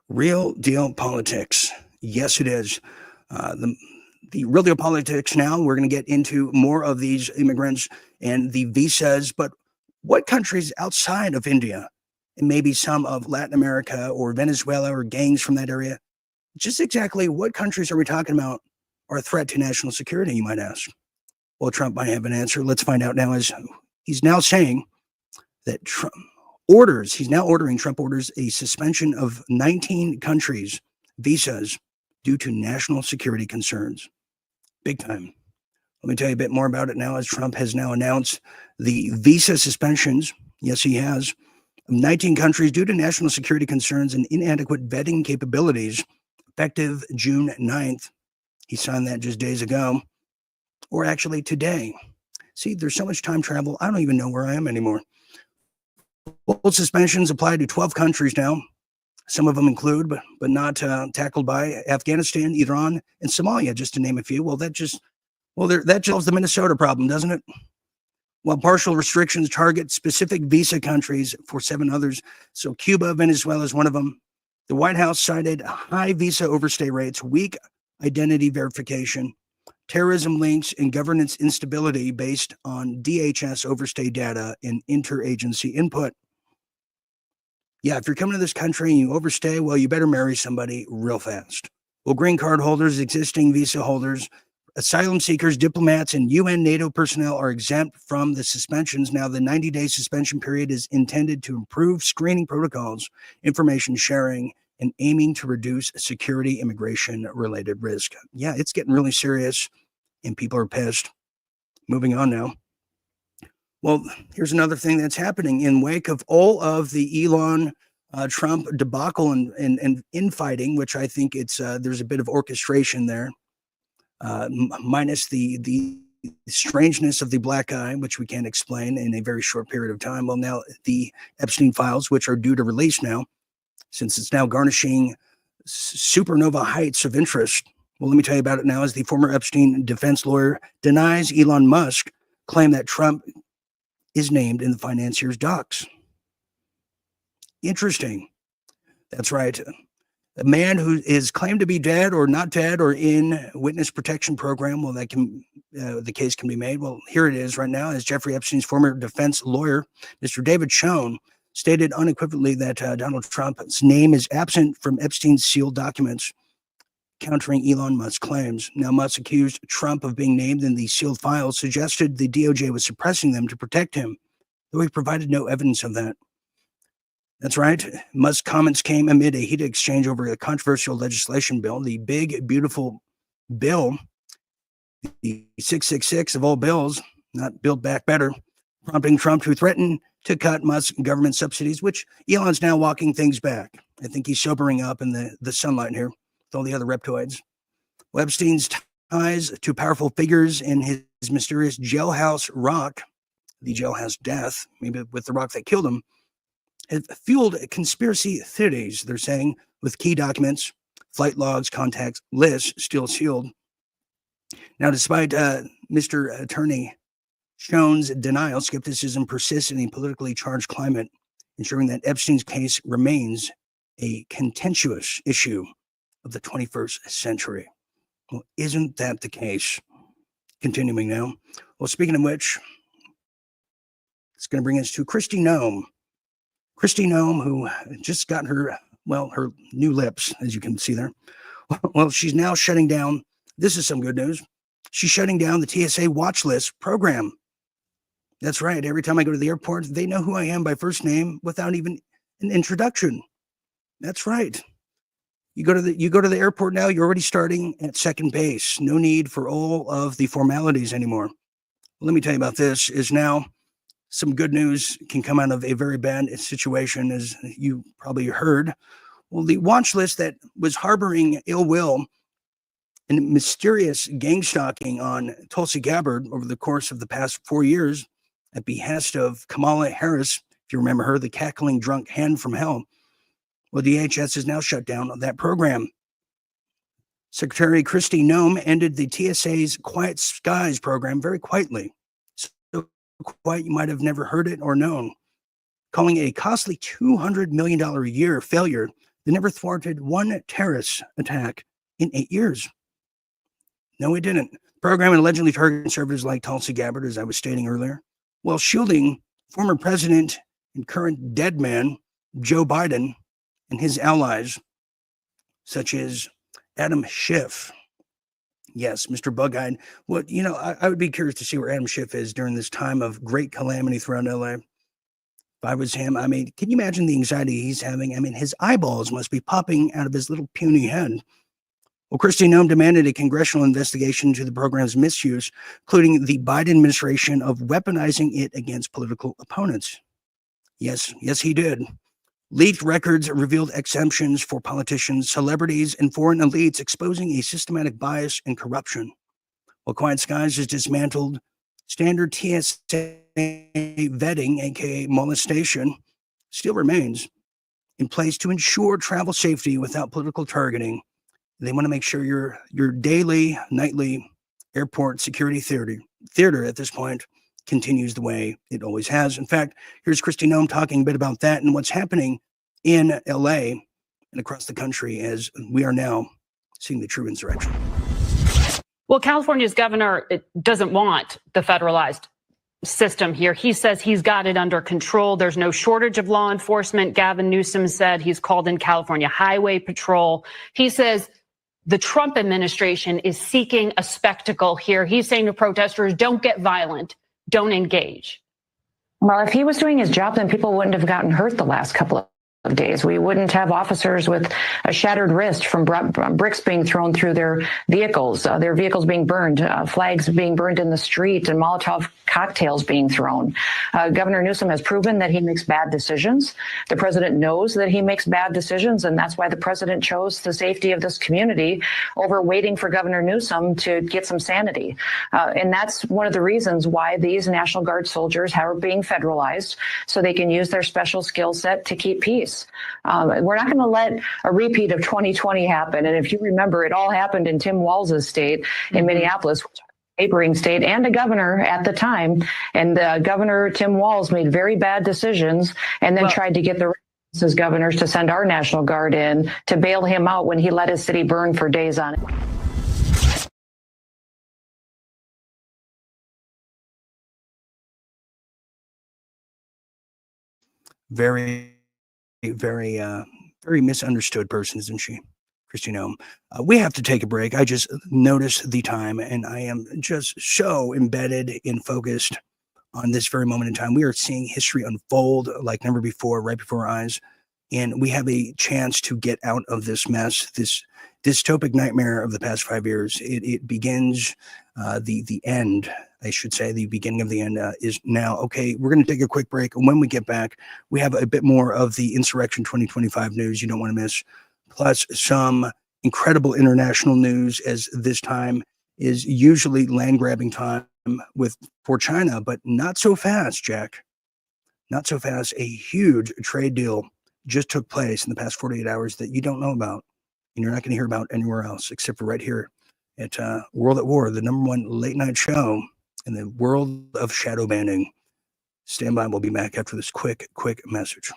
Real Deal Politics. Yes, it is. The Real Deal Politics now, we're going to get into more of these immigrants and the visas, but what countries outside of India and maybe some of Latin America or Venezuela or gangs from that area, just exactly what countries are we talking about are a threat to national security, you might ask? Well, Trump might have an answer. Let's find out now, as he's now saying that Trump orders a suspension of 19 countries' visas due to national security concerns. Big time. Let me tell you a bit more about it now, as Trump has now announced the visa suspensions. Yes, he has. 19 countries due to national security concerns and inadequate vetting capabilities, effective June 9th. He signed that just days ago, or actually today. See, there's so much time travel, I don't even know where I am anymore. Both suspensions apply to 12 countries now. Some of them include, but not tackled by Afghanistan, Iran, and Somalia, just to name a few. That solves the Minnesota problem, doesn't it? While partial restrictions target specific visa countries for 7 others. So Cuba, Venezuela is one of them. The White House cited high visa overstay rates, weak identity verification, terrorism links, and governance instability based on DHS overstay data and interagency input. Yeah, if you're coming to this country and you overstay, well, you better marry somebody real fast. Well, green card holders, existing visa holders, asylum seekers, diplomats, and UN NATO personnel are exempt from the suspensions. Now, the 90-day suspension period is intended to improve screening protocols, information sharing, and aiming to reduce security immigration-related risk. Yeah, it's getting really serious, and people are pissed. Moving on now. Well, here's another thing that's happening in wake of all of the Elon Trump debacle and infighting, which I think there's a bit of orchestration there, minus the strangeness of the black eye, which we can't explain in a very short period of time. Well, now the Epstein files, which are due to release now, since it's now garnishing supernova heights of interest. Well, let me tell you about it now, as the former Epstein defense lawyer denies Elon Musk claim that Trump is named in the financier's docs. Interesting. That's right. A man who is claimed to be dead or not dead or in witness protection program, well, the case can be made. Well, here it is right now, as Jeffrey Epstein's former defense lawyer, Mr. David Schoen, stated unequivocally that Donald Trump's name is absent from Epstein's sealed documents, countering Elon Musk's claims. Now, Musk accused Trump of being named in the sealed files, suggested the DOJ was suppressing them to protect him, though he provided no evidence of that. That's right. Musk's comments came amid a heated exchange over a controversial legislation bill, the big, beautiful bill, the 666 of all bills, not Build Back Better, prompting Trump to threaten to cut Musk's government subsidies, which Elon's now walking things back. I think he's sobering up in the sunlight here with all the other reptoids. Epstein's ties to powerful figures in his mysterious jailhouse rock, the jailhouse death, maybe with the rock that killed him, have fueled conspiracy theories, they're saying, with key documents, flight logs, contacts, lists still sealed. Now, despite Mr. Attorney Schoen's denial, skepticism persists in a politically charged climate, ensuring that Epstein's case remains a contentious issue of the 21st century. Well, isn't that the case? Continuing now. Well, speaking of which, it's going to bring us to Kristi Noem. Kristi Noem, who just got her new lips, as you can see there. Well, she's now shutting down. This is some good news. She's shutting down the TSA watch list program. That's right. Every time I go to the airport, they know who I am by first name without even an introduction. That's right. You go to the airport now, you're already starting at second base. No need for all of the formalities anymore. Let me tell you about this, is now some good news can come out of a very bad situation, as you probably heard. Well, the watch list that was harboring ill will and mysterious gang stalking on Tulsi Gabbard over the course of the past 4 years at behest of Kamala Harris, if you remember her, the cackling drunk hand from hell. Well, DHS has now shut down that program. Secretary Kristi Noem ended the TSA's Quiet Skies program very quietly. So quiet you might have never heard it or known, calling it a costly $200 million a year failure that never thwarted one terrorist attack in 8 years. No, it didn't. The program allegedly targeted conservatives like Tulsi Gabbard, as I was stating earlier, while shielding former president and current dead man Joe Biden and his allies, such as Adam Schiff. Yes, Mr. Bug-eyed. Well, I would be curious to see where Adam Schiff is during this time of great calamity throughout LA. If I was him, can you imagine the anxiety he's having? His eyeballs must be popping out of his little puny head. Well, Kristi Noem demanded a congressional investigation into the program's misuse, including the Biden administration of weaponizing it against political opponents. Yes, he did. Leaked records revealed exemptions for politicians, celebrities, and foreign elites, exposing a systematic bias and corruption. While Quiet Skies is dismantled, standard TSA vetting, aka molestation, still remains in place to ensure travel safety without political targeting. They want to make sure your daily, nightly airport security theater at this point continues the way it always has. In fact, here's Kristi Noem talking a bit about that and what's happening in LA and across the country as we are now seeing the true insurrection. Well, California's governor doesn't want the federalized system here. He says he's got it under control. There's no shortage of law enforcement. Gavin Newsom said he's called in California Highway Patrol. He says the Trump administration is seeking a spectacle here. He's saying to protesters, don't get violent, don't engage. Well, if he was doing his job, then people wouldn't have gotten hurt the last couple of days. We wouldn't have officers with a shattered wrist from bricks being thrown through their vehicles being burned, flags being burned in the street, and Molotov cocktails being thrown. Governor Newsom has proven that he makes bad decisions. The president knows that he makes bad decisions, and that's why the president chose the safety of this community over waiting for Governor Newsom to get some sanity. And that's one of the reasons why these National Guard soldiers are being federalized, so they can use their special skill set to keep peace. We're not going to let a repeat of 2020 happen. And if you remember, it all happened in Tim Walz's state in Minneapolis, which was a neighboring state, and a governor at the time. And Governor Tim Walz made very bad decisions and then tried to get the as governors to send our National Guard in to bail him out when he let his city burn for days on end. Very misunderstood person, isn't she, Kristi Noem? We have to take a break. I just noticed the time, and I am just so embedded and focused on this very moment in time. We are seeing history unfold like never before, right before our eyes, and we have a chance to get out of this mess, this dystopic nightmare of the past 5 years. It begins, the end, I should say, the beginning of the end is now. Okay, we're going to take a quick break. And when we get back, we have a bit more of the Insurrection 2025 news you don't want to miss, plus some incredible international news, as this time is usually land-grabbing time for China, but not so fast, Jack. Not so fast. A huge trade deal just took place in the past 48 hours that you don't know about, and you're not going to hear about anywhere else except for right here at World at War, the #1 late night show in the world of shadow banning. Stand by. We'll be back after this quick message.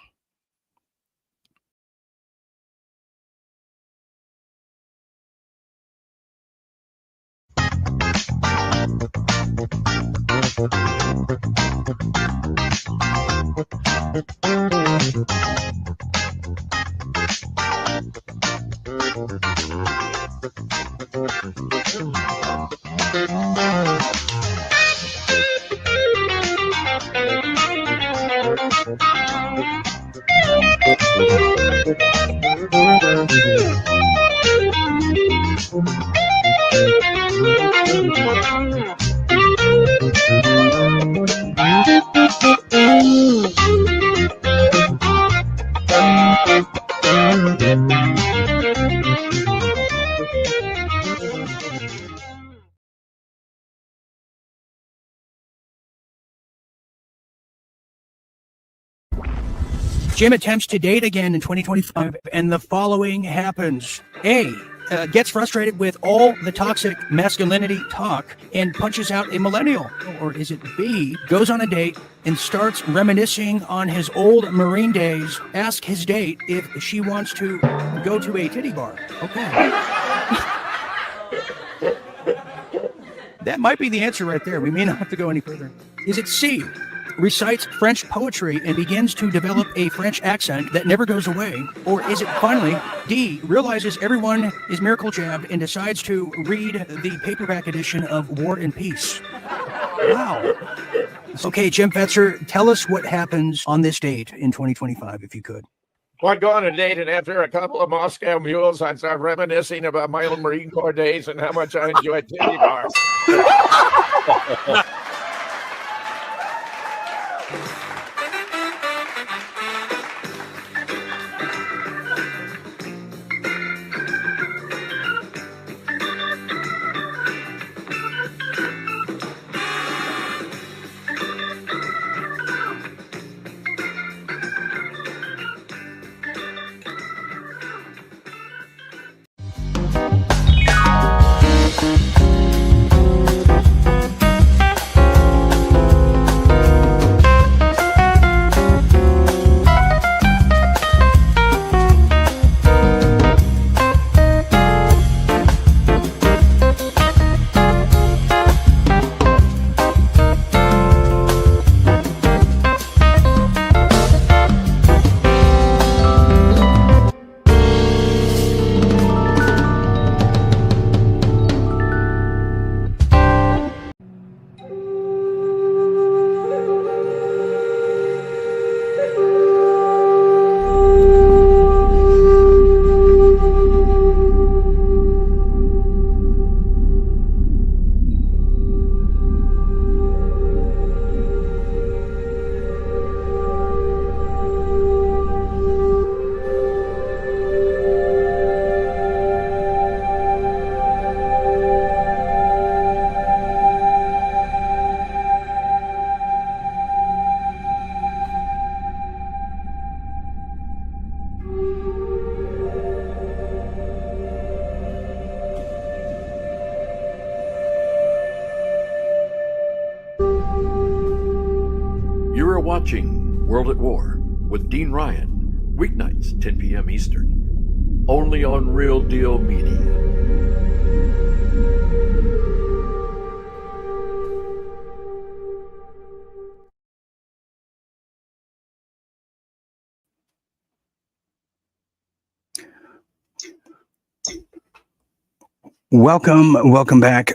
Jim attempts to date again in 2025, and the following happens. A, gets frustrated with all the toxic masculinity talk and punches out a millennial. Or is it B, goes on a date and starts reminiscing on his old Marine days, ask his date if she wants to go to a titty bar. Okay. That might be the answer right there. We may not have to go any further. Is it C, recites French poetry and begins to develop a French accent that never goes away? Or is it finally D, realizes everyone is miracle jabbed and decides to read the paperback edition of War and Peace? Wow. Okay, Jim Fetzer, tell us what happens on this date in 2025, if you could. Well, I'd go on a date, and after a couple of Moscow mules, I'd start reminiscing about my old Marine Corps days and how much I enjoyed titty bars. Watching World at War with Dean Ryan, weeknights 10 p.m. Eastern, only on Real Deal Media. Welcome back,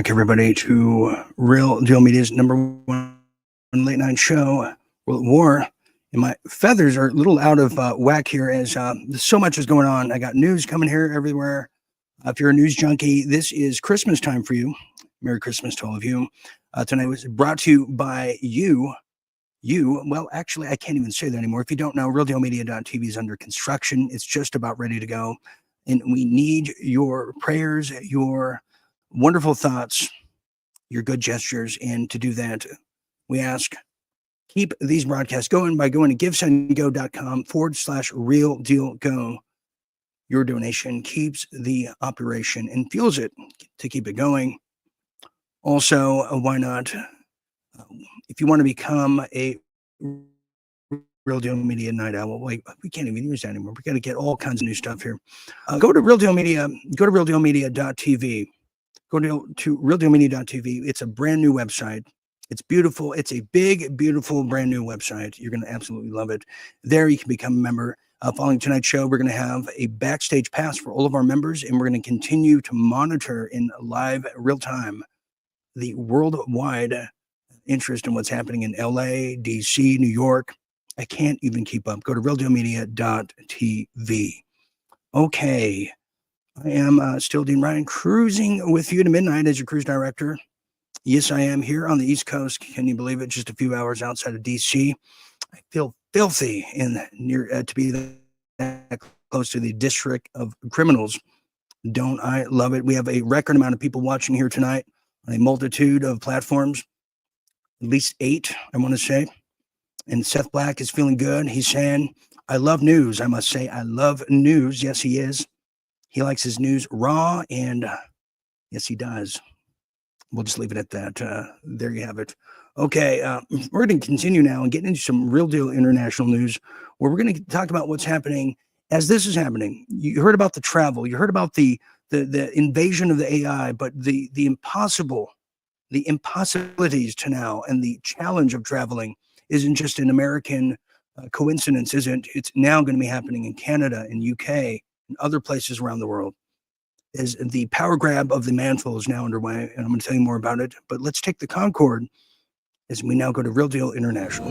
everybody, to Real Deal Media's #1 late night show, World War. And my feathers are a little out of whack here as so much is going on. I got news coming here everywhere. If you're a news junkie, this is Christmas time for you. Merry Christmas to all of you. Tonight was brought to you by you. Well, actually, I can't even say that anymore. If you don't know, RealDealMedia.tv is under construction. It's just about ready to go. And we need your prayers, your wonderful thoughts, your good gestures. And to do that, we ask, keep these broadcasts going by going to givesendgo.com/realdealgo. Your donation keeps the operation and fuels it to keep it going. Also, why not, if you want to become a Real Deal Media Night Owl, we can't even use that anymore. We got to get all kinds of new stuff here. Go to Real Deal Media, go to realdealmedia.tv. Go to realdealmedia.tv. It's a brand new website. It's beautiful. It's a big, beautiful, brand new website. You're going to absolutely love it. There you can become a member. Following tonight's show, we're going to have a backstage pass for all of our members, and we're going to continue to monitor in live real time the worldwide interest in what's happening in LA, DC, New York. I can't even keep up. Go to realdealmedia.tv. Okay. I am still Dean Ryan, cruising with you to midnight as your cruise director. Yes, I am here on the East Coast. Can you believe it? Just a few hours outside of D.C. I feel filthy to be that close to the District of Criminals. Don't I love it? We have a record amount of people watching here tonight on a multitude of platforms, at least 8, I want to say. And Seth Black is feeling good. He's saying, I love news. I must say, I love news. Yes, he is. He likes his news raw, and yes, he does. We'll just leave it at that. There you have it. Okay, we're going to continue now and get into some real deal international news where we're going to talk about what's happening as this is happening. You heard about the travel. You heard about the invasion of the AI, but the impossibilities to now and the challenge of traveling isn't just an American coincidence, isn't it? It's now going to be happening in Canada and UK and other places around the world. As the power grab of the mantle is now underway, and I'm going to tell you more about it. But let's take the Concorde as we now go to Real Deal International.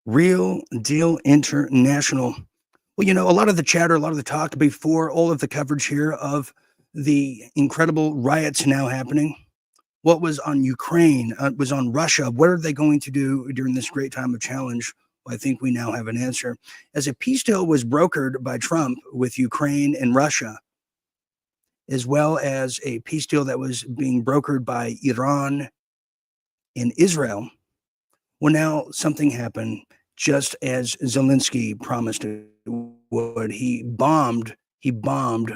Real Deal International. Well, you know, a lot of the chatter, a lot of the talk before all of the coverage here of the incredible riots now happening. What was on Ukraine, was on Russia. What are they going to do during this great time of challenge? Well, I think we now have an answer. As a peace deal was brokered by Trump with Ukraine and Russia, as well as a peace deal that was being brokered by Iran and Israel, well, now something happened just as Zelensky promised it would. He bombed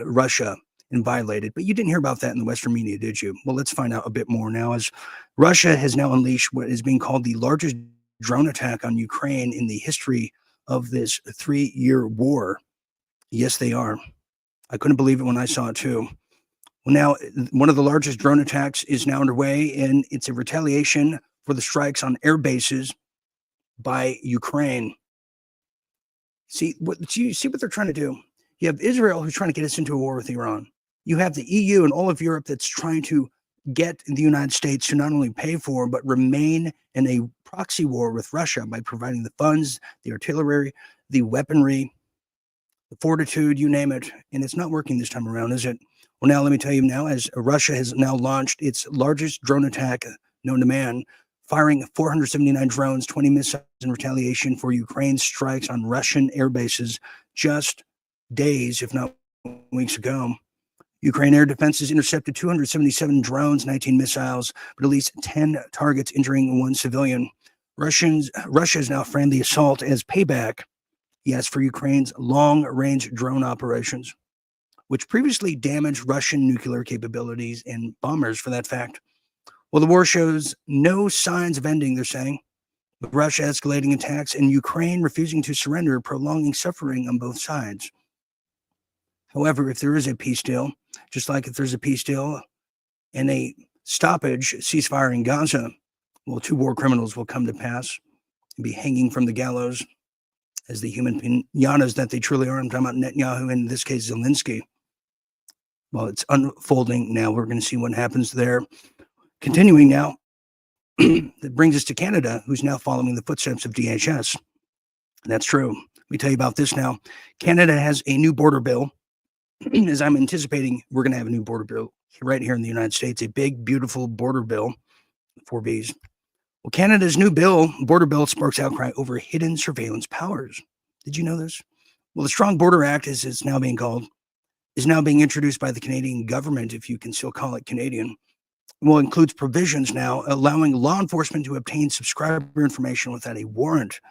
Russia and violated. But you didn't hear about that in the Western media, did you? Well, let's find out a bit more now, as Russia has now unleashed what is being called the largest drone attack on Ukraine in the history of this 3-year war. Yes, they are. I couldn't believe it when I saw it too. Well, now one of the largest drone attacks is now underway, and it's a retaliation for the strikes on air bases by Ukraine. See what they're trying to do? You have Israel, who's trying to get us into a war with Iran. You have the EU and all of Europe that's trying to get the United States to not only pay for, but remain in a proxy war with Russia by providing the funds, the artillery, the weaponry, the fortitude, you name it. And it's not working this time around, is it? Well, now let me tell you now, as Russia has now launched its largest drone attack known to man, firing 479 drones, 20 missiles in retaliation for Ukraine's strikes on Russian air bases just days, if not weeks ago. Ukraine air defenses intercepted 277 drones, 19 missiles, but at least 10 targets, injuring 1 civilian. Russia has now framed the assault as payback, yes, for Ukraine's long-range drone operations, which previously damaged Russian nuclear capabilities and bombers for that fact. Well, the war shows no signs of ending, they're saying, with Russia escalating attacks and Ukraine refusing to surrender, prolonging suffering on both sides. However, if there is a peace deal, just like if there's a peace deal and a stoppage, ceasefire in Gaza, well, 2 war criminals will come to pass and be hanging from the gallows as the human pinatas that they truly are. I'm talking about Netanyahu, and in this case, Zelensky. Well, it's unfolding now. We're going to see what happens there. Continuing now, that brings us to Canada, who's now following the footsteps of DHS. That's true. Let me tell you about this now. Canada has a new border bill. As I'm anticipating, we're going to have a new border bill right here in the United States, a big, beautiful border bill, 4 Bs. Well, Canada's new border bill, sparks outcry over hidden surveillance powers. Did you know this? Well, the Strong Border Act, as it's now being called, is now being introduced by the Canadian government, if you can still call it Canadian. Well, includes provisions now allowing law enforcement to obtain subscriber information without a warrant.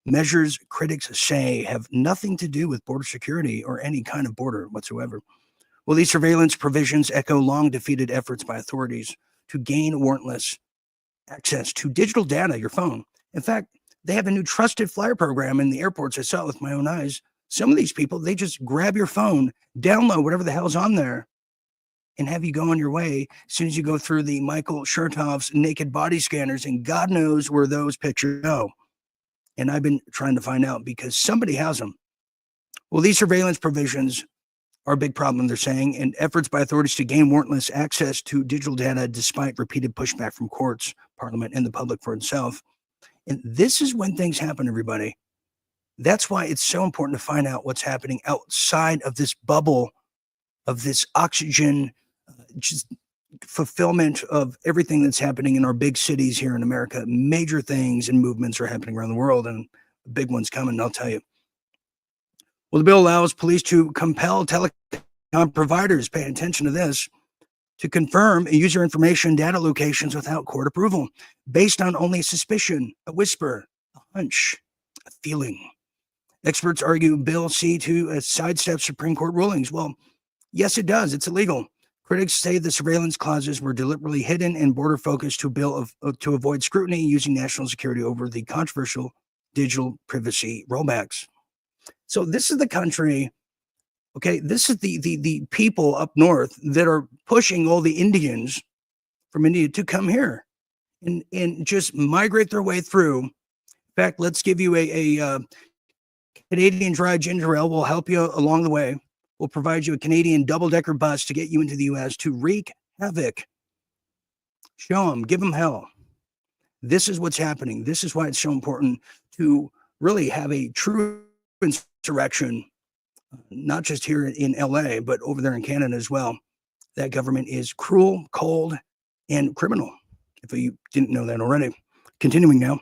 Measures critics say have nothing to do with border security or any kind of border whatsoever. Well, these surveillance provisions echo long-defeated efforts by authorities to gain warrantless access to digital data, your phone. In fact, they have a new trusted flyer program in the airports. I saw it with my own eyes. Some of these people, they just grab your phone, download whatever the hell's on there, and have you go on your way as soon as you go through the Michael Chertoff's naked body scanners, and God knows where those pictures go. And I've been trying to find out because somebody has them. Well, these surveillance provisions are a big problem, they're saying, and efforts by authorities to gain warrantless access to digital data despite repeated pushback from courts, parliament and the public for itself. And this is when things happen, everybody. That's why it's so important to find out what's happening outside of this bubble of this oxygen, just fulfillment of everything that's happening in our big cities here in America. Major things and movements are happening around the world, and a big one's coming, I'll tell you. Well, the bill allows police to compel telecom providers, pay attention to this, to confirm user information data locations without court approval, based on only a suspicion, a whisper, a hunch, a feeling. Experts argue Bill C2 sidesteps Supreme Court rulings. Well, yes, it does. It's illegal. Critics say the surveillance clauses were deliberately hidden and border-focused to avoid scrutiny using national security over the controversial digital privacy rollbacks. So this is the country, okay, this is the people up north that are pushing all the Indians from India to come here and just migrate their way through. In fact, let's give you a Canadian dry ginger ale. We'll help you along the way. We'll provide you a Canadian double-decker bus to get you into the U.S. to wreak havoc. Show them, give them hell. This is what's happening. This is why it's so important to really have a true insurrection, not just here in LA, but over there in Canada as well. That government is cruel, cold, and criminal, if you didn't know that already. Continuing now.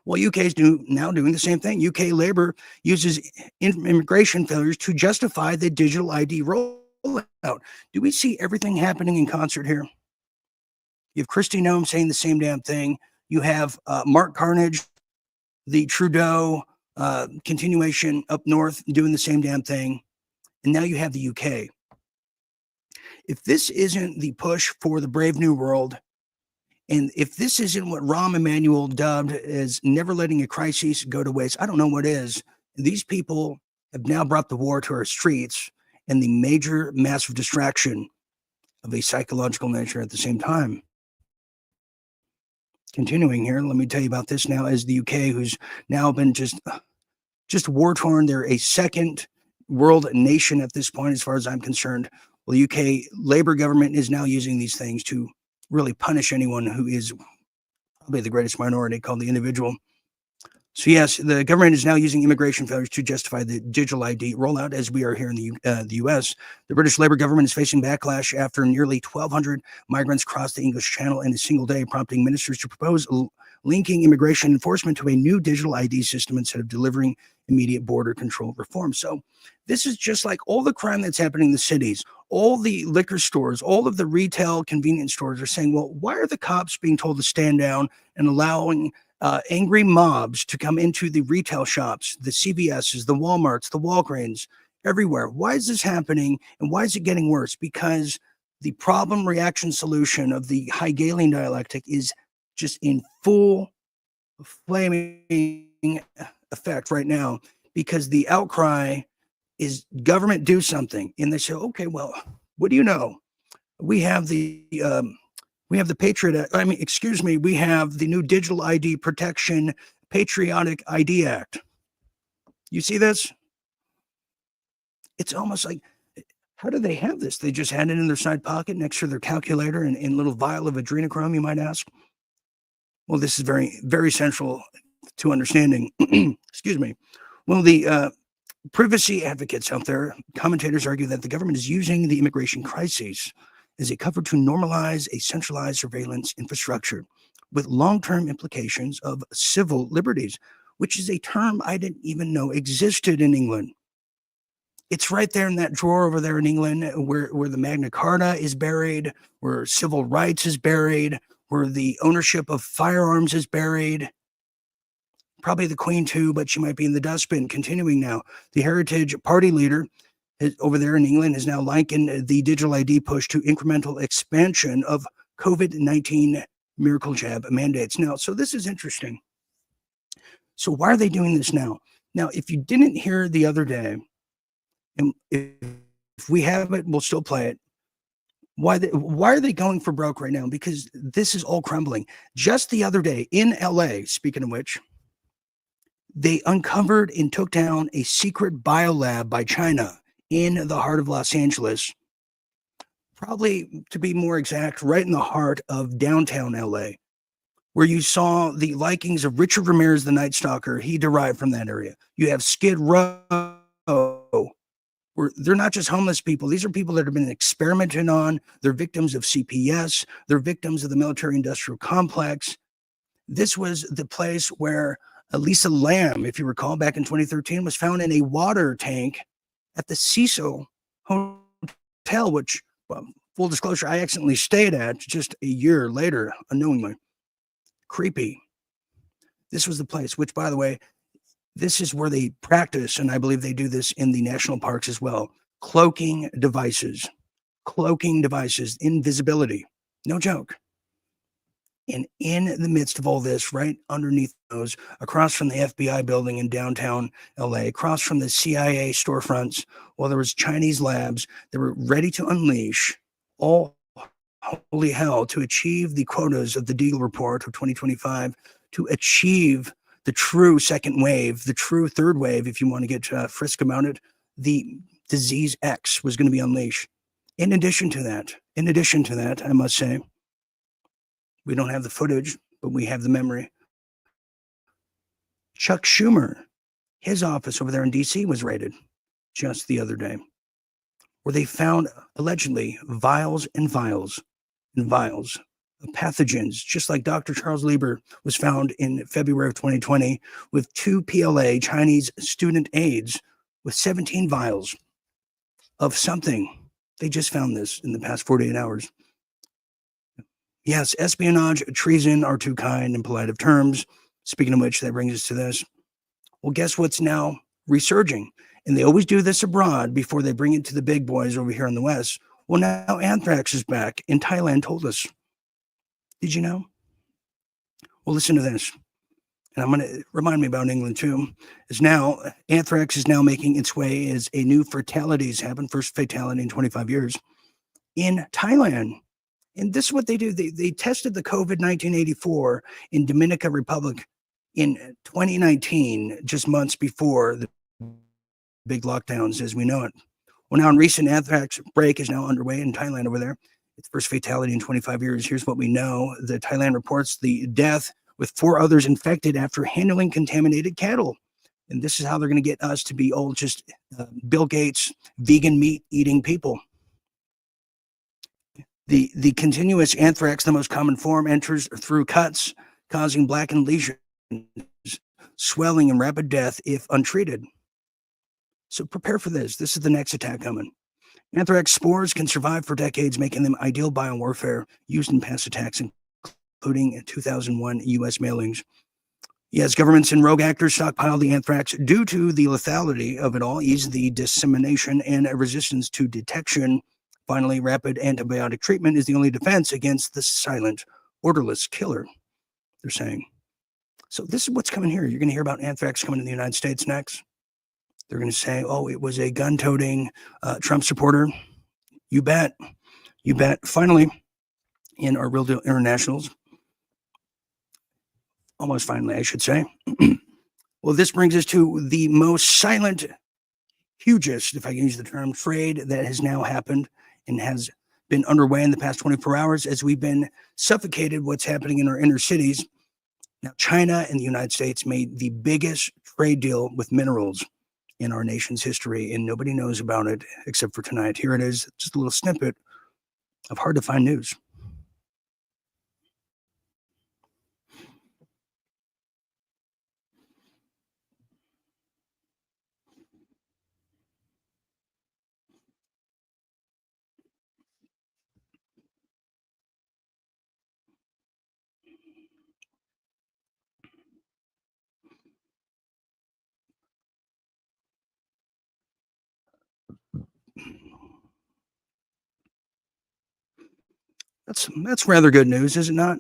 Well, UK is now doing the same thing. UK Labour uses immigration failures to justify the digital ID rollout. Do we see everything happening in concert here? You have Kristi Noem saying the same damn thing. You have Mark Carnage, the Trudeau continuation up north doing the same damn thing. And now you have the UK. If this isn't the push for the brave new world, and if this isn't what Rahm Emanuel dubbed as never letting a crisis go to waste, I don't know what is. These people have now brought the war to our streets and the major massive distraction of a psychological nature at the same time. Continuing here, let me tell you about this now as the UK, who's now been just war-torn. They're a second world nation at this point, as far as I'm concerned. Well, the UK Labour government is now using these things to really punish anyone who is probably the greatest minority, called the individual. So yes, the government is now using immigration failures to justify the digital ID rollout, as we are here in the U.S. The British Labour government is facing backlash after nearly 1,200 migrants crossed the English Channel in a single day, prompting ministers to propose linking immigration enforcement to a new digital ID system instead of delivering immediate border control reform. So this is just like all the crime that's happening in the cities. All the liquor stores, all of the retail convenience stores are saying, well, why are the cops being told to stand down and allowing angry mobs to come into the retail shops, the CVSs, the Walmarts, the Walgreens, everywhere? Why is this happening, and why is it getting worse? Because the problem reaction solution of the Hegelian dialectic is just in full flaming effect right now, because the outcry is government do something, and they say, okay, well, what do you know? We have the Patriot. We have the new Digital ID Protection Patriotic ID Act. You see this? It's almost like, how do they have this? They just had it in their side pocket next to their calculator and in a little vial of adrenochrome, you might ask. Well, this is very, very central to understanding. Excuse me. Well, the privacy advocates out there, commentators argue that the government is using the immigration crisis as a cover to normalize a centralized surveillance infrastructure with long-term implications of civil liberties, which is a term I didn't even know existed in England. It's right there in that drawer over there in England where the Magna Carta is buried, where civil rights is buried, where the ownership of firearms is buried. Probably the Queen too, but she might be in the dustbin. Continuing now, the Heritage Party leader over there in England has now likened the digital ID push to incremental expansion of COVID-19 miracle jab mandates. Now, so this is interesting. So why are they doing this now? Now, if you didn't hear the other day, and if we have it, we'll still play it. Why are they going for broke right now? Because this is all crumbling. Just the other day in LA, speaking of which, they uncovered and took down a secret biolab by China in the heart of Los Angeles, probably to be more exact, right in the heart of downtown LA. where you saw the likings of Richard Ramirez, the Night Stalker. He derived from that area. You have Skid Row, where they're not just homeless people. These are people that have been experimented on. They're victims of CPS. They're victims of the military-industrial complex. This was the place where Elisa Lam, if you recall, back in 2013, was found in a water tank at the Cecil Hotel, which, well, full disclosure, I accidentally stayed at just a year later, unknowingly. Creepy. This was the place, which, by the way, this is where they practice, and I believe they do this in the national parks as well. Cloaking devices, invisibility. No joke. And in the midst of all this, right underneath those, across from the FBI building in downtown LA, across from the CIA storefronts, well, there was Chinese labs that were ready to unleash all holy hell to achieve the quotas of the Deagle Report of 2025, to achieve the true second wave, the true third wave, if you want to get frisk about it. The disease X was going to be unleashed. In addition to that, I must say, we don't have the footage, but we have the memory. Chuck Schumer, his office over there in D.C. was raided just the other day, where they found, allegedly, vials and vials and vials of pathogens, just like Dr. Charles Lieber was found in February of 2020 with 2 PLA Chinese student aides with 17 vials of something. They just found this in the past 48 hours. Yes, espionage, treason are too kind and polite of terms. Speaking of which, that brings us to this. Well, guess what's now resurging? And they always do this abroad before they bring it to the big boys over here in the West. Well, now anthrax is back, and Thailand told us. Did you know? Well, listen to this. And I'm going to remind me about England, too. Anthrax is now making its way as a new fatalities happen, first fatality in 25 years, in Thailand. And this is what they do. They tested the COVID-19 84 in Dominican Republic in 2019, just months before the big lockdowns as we know it. Well, now, in recent anthrax break is now underway in Thailand over there. It's first fatality in 25 years. Here's what we know. The Thailand reports the death with 4 others infected after handling contaminated cattle. And this is how they're going to get us to be all just Bill Gates, vegan meat eating people. The continuous anthrax, the most common form, enters through cuts, causing blackened lesions, swelling, and rapid death if untreated. So prepare for this. This is the next attack coming. Anthrax spores can survive for decades, making them ideal biowarfare used in past attacks, including 2001 U.S. mailings. Yes, governments and rogue actors stockpile the anthrax due to the lethality of it all, ease the dissemination and resistance to detection. Finally, rapid antibiotic treatment is the only defense against the silent, orderless killer, they're saying. So this is what's coming here. You're going to hear about anthrax coming to the United States next. They're going to say, oh, it was a gun-toting Trump supporter. You bet. You bet. Finally, in our Real Deal Internationals, almost finally, I should say. Well, this brings us to the most silent, hugest, if I can use the term, trade that has now happened and has been underway in the past 24 hours as we've been suffocated what's happening in our inner cities. Now, China and the United States made the biggest trade deal with minerals in our nation's history, and nobody knows about it except for tonight. Here it is, just a little snippet of hard-to-find news. That's rather good news, is it not?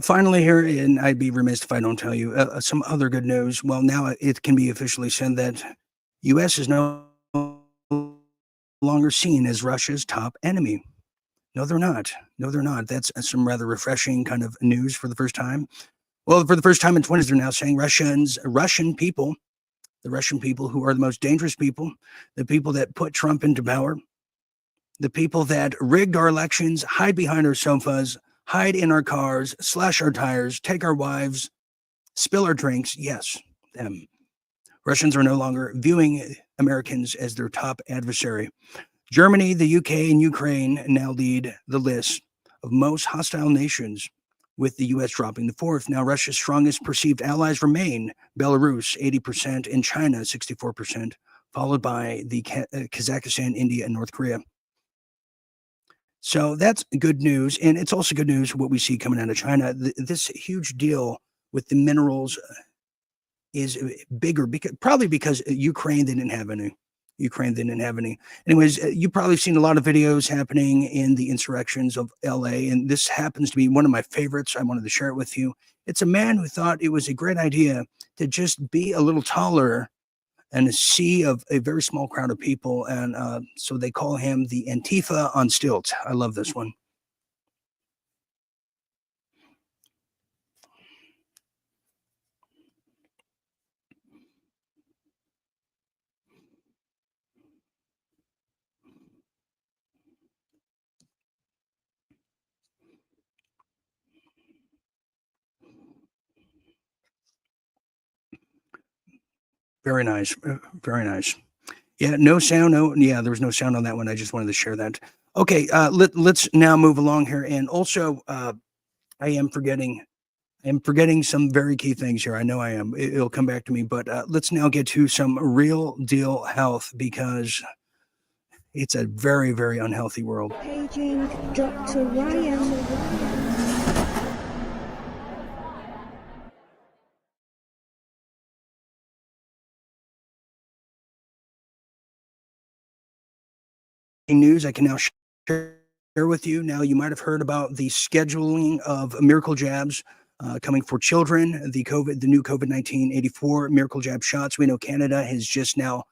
Finally here, and I'd be remiss if I don't tell you some other good news. Well, now it can be officially said that U.S. is no longer seen as Russia's top enemy. No, they're not. No, they're not. That's some rather refreshing kind of news for the first time. Well, for the first time in 20s, they're now saying Russian people, the Russian people who are the most dangerous people, the people that put Trump into power, the people that rigged our elections, hide behind our sofas, hide in our cars, slash our tires, take our wives, spill our drinks. Yes, them. Russians are no longer viewing Americans as their top adversary. Germany, the UK, and Ukraine now lead the list of most hostile nations, with the U.S. dropping to fourth. Now, Russia's strongest perceived allies remain Belarus, 80%, and China, 64%, followed by the Kazakhstan, India, and North Korea. So that's good news. And it's also good news what we see coming out of China. This huge deal with the minerals is bigger, probably because Ukraine didn't have any. Anyways, you've probably seen a lot of videos happening in the insurrections of LA, and this happens to be one of my favorites. I wanted to share it with you. It's a man who thought it was a great idea to just be a little taller and a sea of a very small crowd of people, and so they call him the Antifa on stilts. I love this one. Very nice. Very nice. Yeah, no sound. There was no sound on that one. I just wanted to share that. Okay, let's now move along here. And also, I am forgetting some very key things here. I know I am. It'll come back to me. But let's now get to some real deal health, because it's a very, very unhealthy world. Paging Dr. Ryan. News I can now share with you. Now, you might have heard about the scheduling of miracle jabs coming for children, the new COVID-19 84 miracle jab shots. We know Canada has just now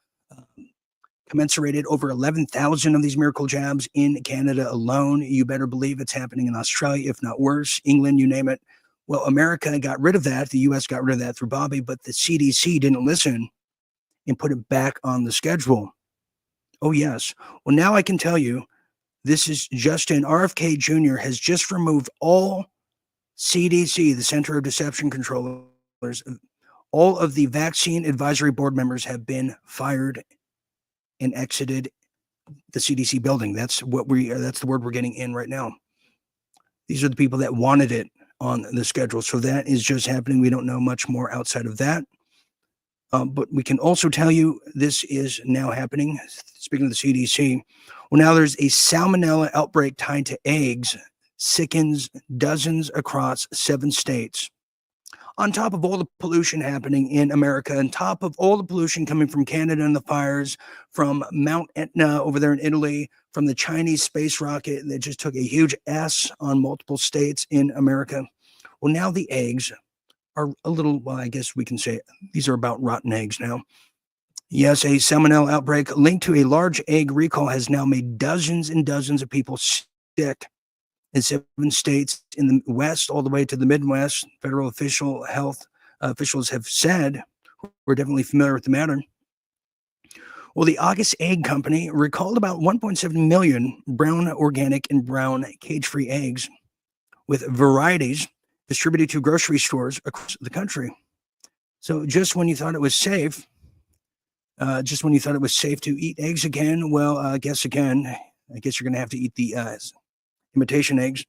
commensurated over 11,000 of these miracle jabs in Canada alone. You better believe it's happening in Australia, if not worse, England, you name it. Well, America got rid of that. The U.S. got rid of that through Bobby, but the CDC didn't listen and put it back on the schedule. Oh, yes. Well, now I can tell you, this is Justin RFK Jr. has just removed all CDC, the Center of Deception Controllers. All of the vaccine advisory board members have been fired and exited the CDC building. That's the word we're getting in right now. These are the people that wanted it on the schedule. So that is just happening. We don't know much more outside of that. But we can also tell you this is now happening. Speaking of the CDC, well, now there's a salmonella outbreak tied to eggs, sickens dozens across 7 states. On top of all the pollution happening in America, on top of all the pollution coming from Canada and the fires, from Mount Etna over there in Italy, from the Chinese space rocket that just took a huge S on multiple states in America. Well, now the eggs are a little, well, I guess we can say these are about rotten eggs now. Yes, a salmonella outbreak linked to a large egg recall has now made dozens and dozens of people sick in 7 states in the West, all the way to the Midwest. Federal health officials have said, we're definitely familiar with the matter. Well, the August Egg Company recalled about 1.7 million brown organic and brown cage-free eggs with varieties distributed to grocery stores across the country. So just when you thought it was safe, to eat eggs again, well, guess again. I guess you're going to have to eat the imitation eggs.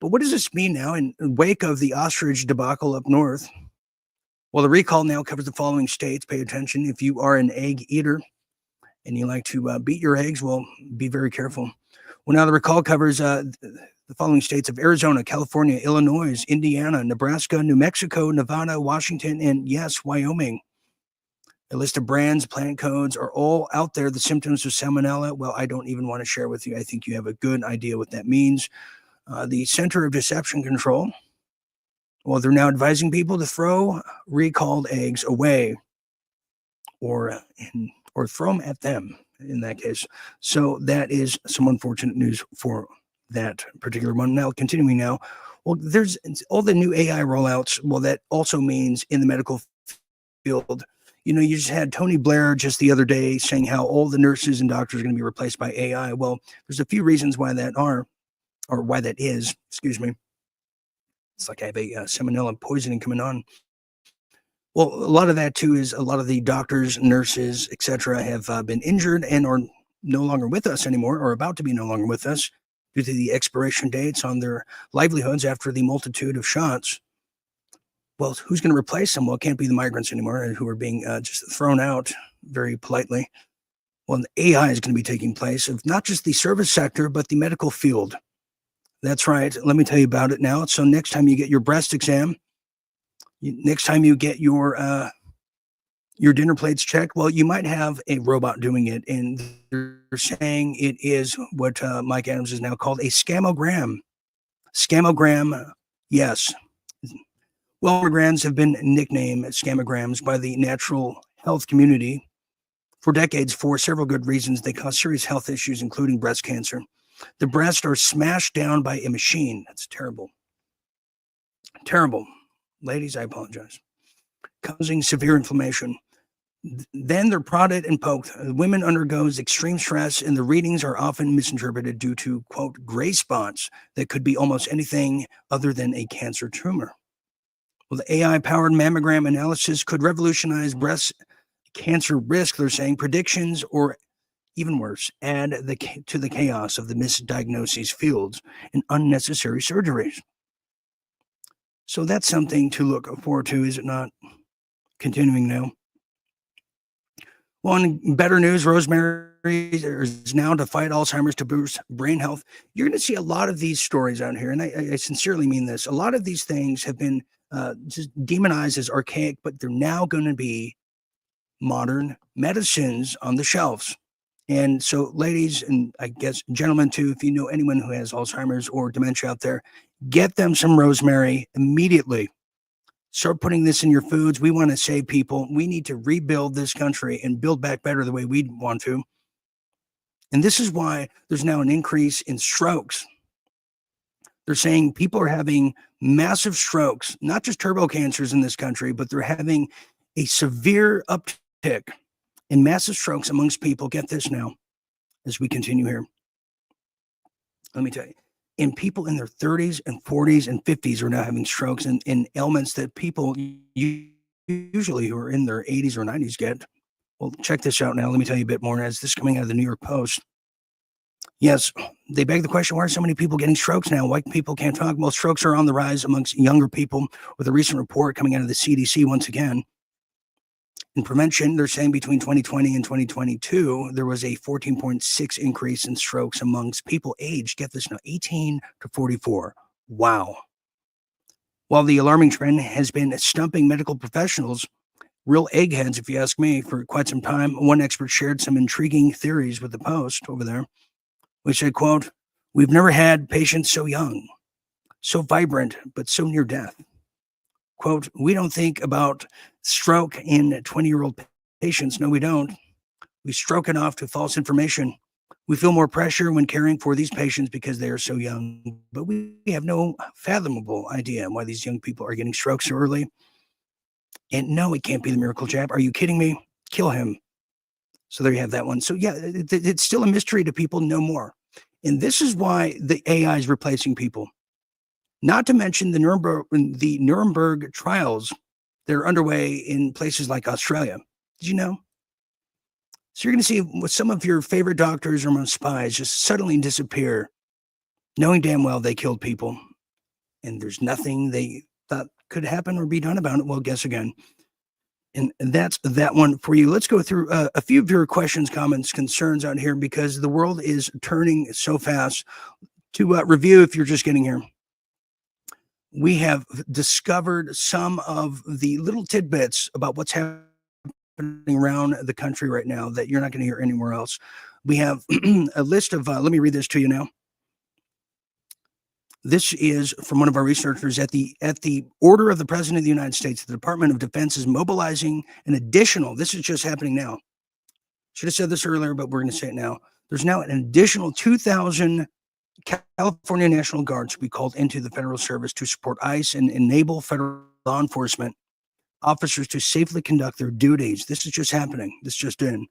But what does this mean now in wake of the ostrich debacle up north? Well, the recall now covers the following states. Pay attention. If you are an egg eater and you like to beat your eggs, well, be very careful. Well, now the recall covers the following states of Arizona, California, Illinois, Indiana, Nebraska, New Mexico, Nevada, Washington, and yes, Wyoming. A list of brands, plant codes are all out there. The symptoms of salmonella, well, I don't even want to share with you. I think you have a good idea what that means. The Center of Deception Control, well, they're now advising people to throw recalled eggs away or throw them at them in that case. So that is some unfortunate news for that particular one. Now, continuing now, well, there's all the new AI rollouts. Well, that also means in the medical field, you know, you just had Tony Blair just the other day saying how all the nurses and doctors are going to be replaced by AI. Well, there's a few reasons why that is, excuse me. It's like I have a salmonella poisoning coming on. Well, a lot of that, too, is a lot of the doctors, nurses, etc. have been injured and are no longer with us anymore, or about to be no longer with us due to the expiration dates on their livelihoods after the multitude of shots. Well, who's going to replace them? Well, it can't be the migrants anymore who are being just thrown out very politely. Well, AI is going to be taking place of not just the service sector, but the medical field. That's right. Let me tell you about it now. So next time you get your breast exam, next time you get your dinner plates checked, well, you might have a robot doing it. And they're saying it is what Mike Adams has now called a scamogram. Scamogram, yes. Well, mammograms have been nicknamed scamograms by the natural health community for decades for several good reasons. They cause serious health issues, including breast cancer. The breasts are smashed down by a machine. That's terrible. Terrible. Ladies, I apologize. Causing severe inflammation. Then they're prodded and poked. Women undergoes extreme stress, and the readings are often misinterpreted due to, quote, gray spots that could be almost anything other than a cancer tumor. Well, the AI-powered mammogram analysis could revolutionize breast cancer risk, they're saying, predictions, or even worse, add to the chaos of the misdiagnoses fields and unnecessary surgeries. So that's something to look forward to, is it not? Continuing now. Well, in better news, rosemary is now to fight Alzheimer's to boost brain health. You're going to see a lot of these stories out here, and I sincerely mean this. A lot of these things have been just demonized as archaic, but they're now going to be modern medicines on the shelves. And so, ladies, and I guess gentlemen too, if you know anyone who has Alzheimer's or dementia out there, get them some rosemary immediately. Start putting this in your foods. We want to save people. We need to rebuild this country and build back better the way we want to. And this is why there's now an increase in strokes. They're saying people are having massive strokes, not just turbo cancers in this country, but they're having a severe uptick in massive strokes amongst people. Get this now, as we continue here. Let me tell you. And people in their 30s and 40s and 50s are now having strokes and ailments that people usually who are in their 80s or 90s get. Well, check this out now. Let me tell you a bit more. As this is coming out of the New York Post. Yes, they beg the question, why are so many people getting strokes now? Why people can't talk? Well, strokes are on the rise amongst younger people, with a recent report coming out of the CDC once again. In prevention, they're saying between 2020 and 2022, there was a 14.6 increase in strokes amongst people aged, get this now, 18 to 44. Wow. While the alarming trend has been stumping medical professionals, real eggheads, if you ask me, for quite some time, one expert shared some intriguing theories with the Post over there, which said, quote, "We've never had patients so young, so vibrant, but so near death. Quote, we don't think about stroke in 20-year-old patients. No, we don't. We stroke it off to false information. We feel more pressure when caring for these patients because they are so young, but we have no fathomable idea why these young people are getting strokes so early. And no, it can't be the miracle jab. Are you kidding me? Kill him." So there you have that one. So yeah, it's still a mystery to people, no more. And this is why the AI is replacing people. Not to mention the Nuremberg trials that are underway in places like Australia. Did you know? So you're going to see with some of your favorite doctors or most spies just suddenly disappear, knowing damn well they killed people. And there's nothing they thought could happen or be done about it. Well, guess again. And that's that one for you. Let's go through a few of your questions, comments, concerns out here, because the world is turning so fast. To review, if you're just getting here, we have discovered some of the little tidbits about what's happening around the country right now that you're not going to hear anywhere else. We have a list of, let me read this to you now. This is from one of our researchers. At the order of the President of the United States, the Department of Defense is mobilizing an additional, this is just happening now. Should have said this earlier, but we're going to say it now. There's now an additional 2,000 California National Guards to be called into the federal service to support ICE and enable federal law enforcement officers to safely conduct their duties. This is just happening. This just in.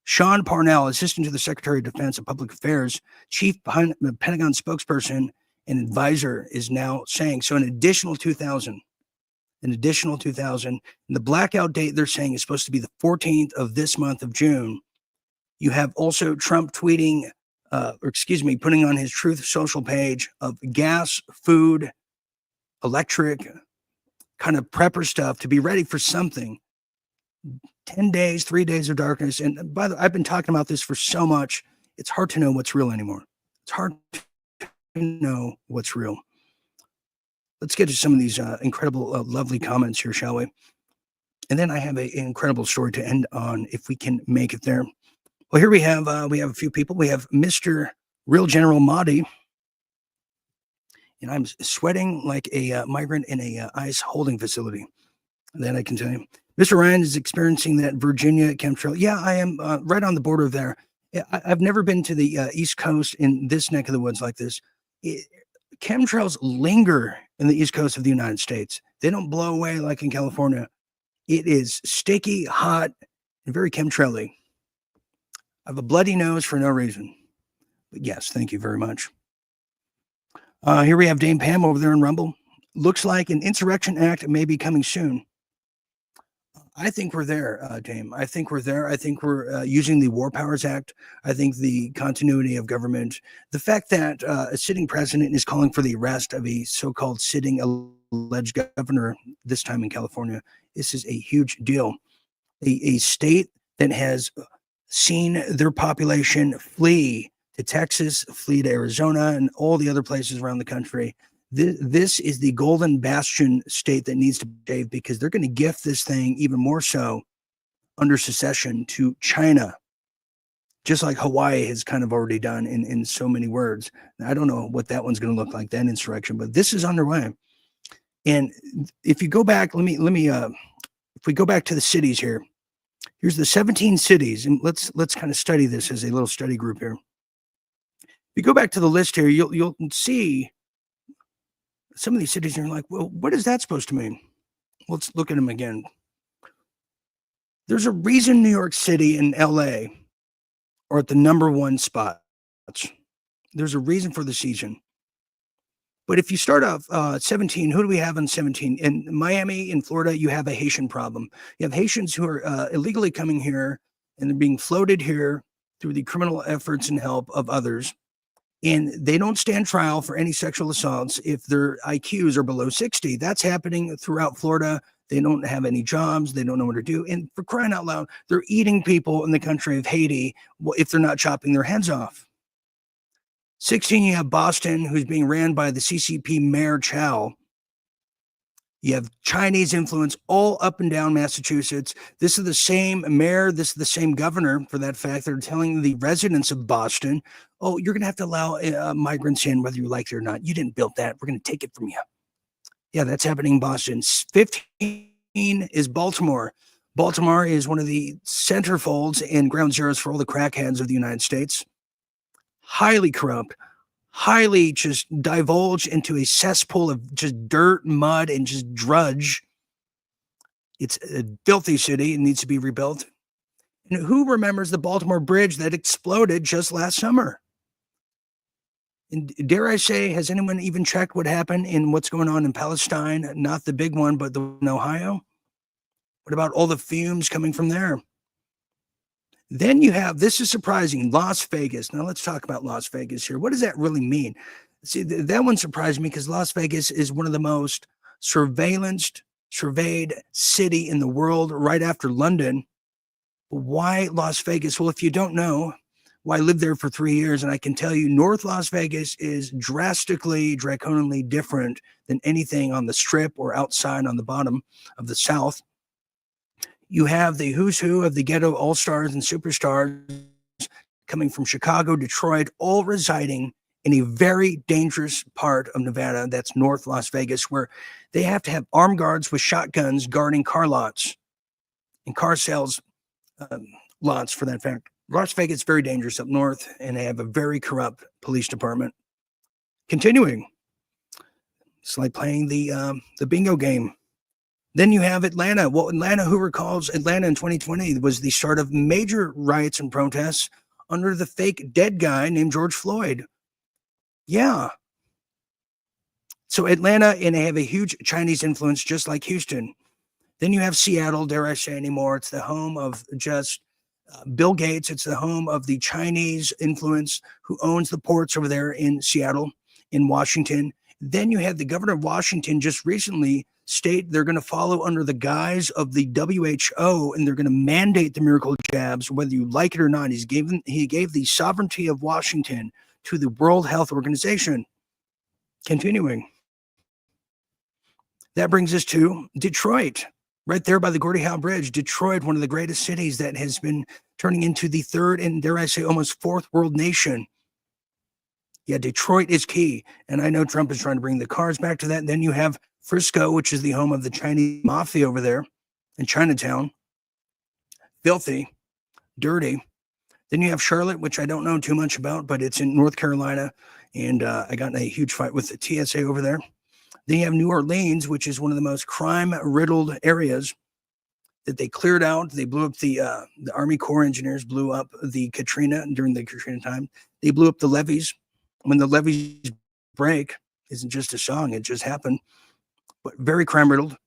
Sean Parnell, Assistant to the Secretary of Defense and Public Affairs, Chief Pentagon spokesperson, an advisor is now saying, so an additional 2,000. And the blackout date they're saying is supposed to be the 14th of this month of June. You have also Trump tweeting, putting on his Truth Social page of gas, food, electric, kind of prepper stuff to be ready for something. 10 days, 3 days of darkness. And by the way, I've been talking about this for so much, it's hard to know what's real anymore. It's hard to know what's real. Let's get to some of these incredible, lovely comments here, shall we? And then I have an incredible story to end on if we can make it there. Well, here we have a few people. We have Mr. Real General Mahdi. And I'm sweating like a migrant in a ICE holding facility. That I can tell you. Mr. Ryan is experiencing that Virginia chemtrail. Yeah, I am right on the border of there. I've never been to the East Coast in this neck of the woods like this. Chemtrails linger in the East Coast of the United States. They don't blow away like in California. It is sticky, hot, and very chemtrail-y. I have a bloody nose for no reason. But yes, thank you very much. Here we have Dame Pam over there in Rumble. Looks like an Insurrection Act may be coming soon. I think we're there, Dame. I think we're there. I think we're using the War Powers Act. I think the continuity of government, the fact that a sitting president is calling for the arrest of a so-called sitting alleged governor, this time in California, this is a huge deal. A state that has seen their population flee to Texas, flee to Arizona, and all the other places around the country. This is the golden bastion state that needs to be saved because they're going to gift this thing even more so under secession to China, just like Hawaii has kind of already done in so many words. Now, I don't know what that one's going to look like, that insurrection, but this is underway. And if you go back, if we go back to the cities here, here's the 17 cities, and let's kind of study this as a little study group here. If you go back to the list here, you'll see some of these cities, and you're like, well, what is that supposed to mean? Let's look at them again. There's a reason New York City and LA are at the number one spots. There's a reason for the season. But if you start off 17, who do we have on 17? In Miami, in Florida, you have a Haitian problem. You have Haitians who are illegally coming here, and they're being floated here through the criminal efforts and help of others. And they don't stand trial for any sexual assaults if their IQs are below 60. That's happening throughout Florida. They don't have any jobs. They don't know what to do. And for crying out loud, they're eating people in the country of Haiti if they're not chopping their heads off. 16, you have Boston, who's being ran by the CCP Mayor Chow. You have Chinese influence all up and down Massachusetts. This is the same mayor. This is the same governor, for that fact. They're telling the residents of Boston, oh, you're going to have to allow migrants in, whether you like it or not. You didn't build that. We're going to take it from you. Yeah, that's happening in Boston. 15 is Baltimore. Baltimore is one of the centerfolds and ground zeros for all the crackheads of the United States. Highly corrupt. Highly just divulge into a cesspool of just dirt, mud, and just drudge. It's a filthy city. It needs to be rebuilt. And who remembers the Baltimore Bridge that exploded just last summer? And dare I say, has anyone even checked what happened in what's going on in Palestine? Not the big one, but the one in Ohio? What about all the fumes coming from there? Then you have, this is surprising, Las Vegas. Now let's talk about Las Vegas here. What does that really mean? See, that one surprised me because Las Vegas is one of the most surveyed city in the world right after London. Why Las Vegas? Well, if you don't know, well, I lived there for 3 years, and I can tell you North Las Vegas is draconically different than anything on the Strip or outside on the bottom of the South. You have the who's who of the ghetto all-stars and superstars coming from Chicago, Detroit, all residing in a very dangerous part of Nevada, that's North Las Vegas, where they have to have armed guards with shotguns guarding car lots and car sales lots, for that fact. Las Vegas is very dangerous up north, and they have a very corrupt police department. Continuing, it's like playing the bingo game. Then you have Atlanta. Well, Atlanta, who recalls Atlanta in 2020 was the start of major riots and protests under the fake dead guy named George Floyd. Yeah. So Atlanta, and they have a huge Chinese influence, just like Houston. Then you have Seattle, dare I say anymore. It's the home of just Bill Gates. It's the home of the Chinese influence who owns the ports over there in Seattle, in Washington. Then you had the governor of Washington just recently state they're going to follow under the guise of the WHO, and they're going to mandate the miracle jabs, whether you like it or not. He gave the sovereignty of Washington to the World Health Organization. Continuing. That brings us to Detroit, right there by the Gordie Howe Bridge. Detroit, one of the greatest cities that has been turning into the third and, dare I say, almost fourth world nation. Yeah, Detroit is key. And I know Trump is trying to bring the cars back to that. And then you have Frisco, which is the home of the Chinese mafia over there in Chinatown. Filthy, dirty. Then you have Charlotte, which I don't know too much about, but it's in North Carolina. And I got in a huge fight with the TSA over there. Then you have New Orleans, which is one of the most crime-riddled areas that they cleared out. They blew up the Army Corps engineers, blew up the Katrina during the Katrina time. They blew up the levees. When the levees break, isn't just a song, it just happened. But very crime-riddled.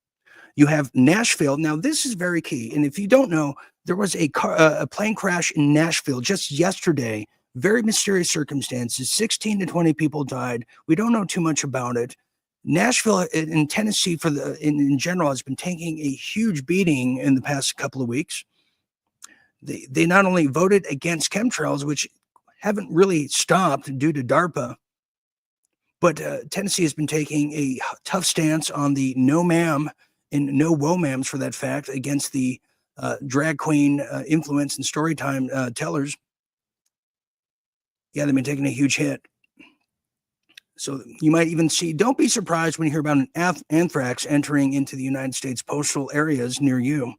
You have Nashville. Now, this is very key. And if you don't know, there was a plane crash in Nashville just yesterday. Very mysterious circumstances. 16 to 20 people died. We don't know too much about it. Nashville in Tennessee in general has been taking a huge beating in the past couple of weeks. They not only voted against chemtrails, which haven't really stopped due to DARPA, but Tennessee has been taking a tough stance on the no ma'am and no whoa ma'ams for that fact against the drag queen influence and story time tellers. Yeah, they've been taking a huge hit. So you might even see, don't be surprised when you hear about an anthrax entering into the United States postal areas near you.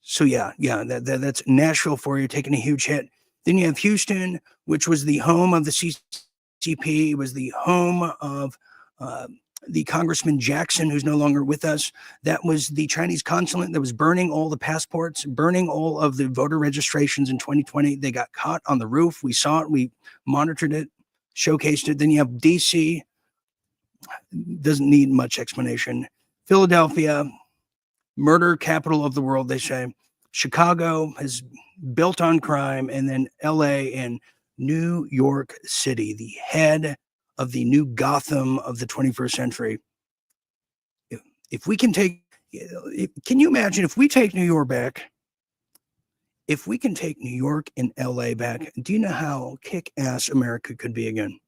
So yeah, that's Nashville for you, taking a huge hit. Then you have Houston, which was the home of the CCP. It was the home of the Congressman Jackson, who's no longer with us. That was the Chinese consulate that was burning all the passports, burning all of the voter registrations in 2020. They got caught on the roof. We saw it. We monitored it. Showcased it. Then you have DC, doesn't need much explanation. Philadelphia, murder capital of the world, they say. Chicago is built on crime, and then LA and New York City, the head of the new Gotham of the 21st century. If we can take, can you imagine if we take New York back? If we can take New York and LA back, do you know how kick-ass America could be again?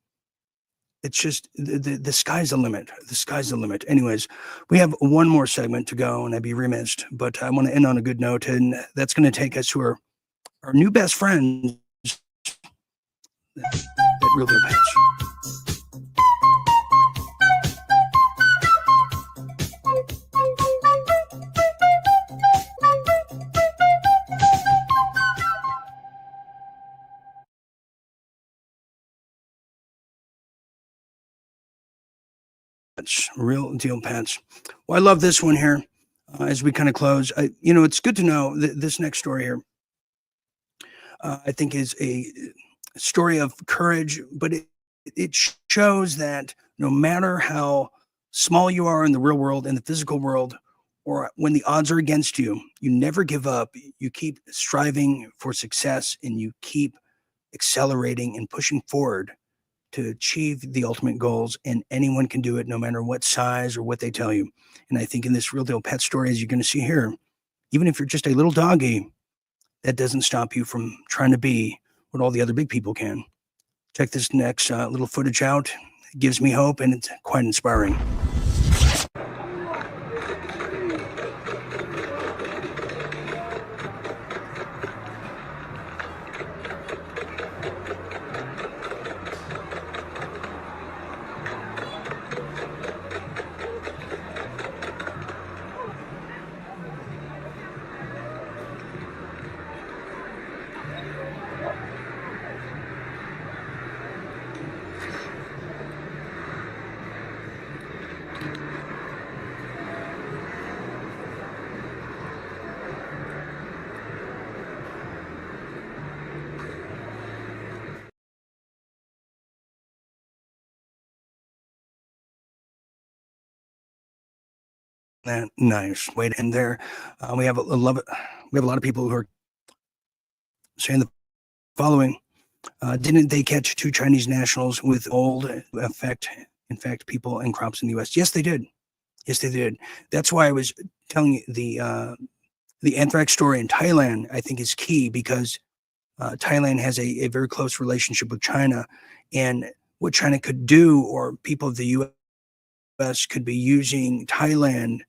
It's just the sky's the limit. The sky's the limit. Anyways, we have one more segment to go, and I'd be remiss, but I want to end on a good note, and that's going to take us to our new best friends, that Real Deal Pets. Real Deal Pets. Well, I love this one here as we kind of close. It's good to know that this next story here, I think, is a story of courage, but it shows that no matter how small you are in the real world, in the physical world, or when the odds are against you, you never give up. You keep striving for success, and you keep accelerating and pushing forward to achieve the ultimate goals, and anyone can do it no matter what size or what they tell you. And I think in this Real Deal Pet story, as you're going to see here, even if you're just a little doggy, that doesn't stop you from trying to be what all the other big people can. Check this next little footage out. It gives me hope, and it's quite inspiring. Nice way to end there. We have a lot of people who are saying the following. Didn't they catch 2 Chinese nationals with old infect people and crops in the U.S.? Yes, they did. Yes, they did. That's why I was telling you the anthrax story in Thailand, I think, is key because Thailand has a very close relationship with China. And what China could do, or people of the U.S. could be using Thailand,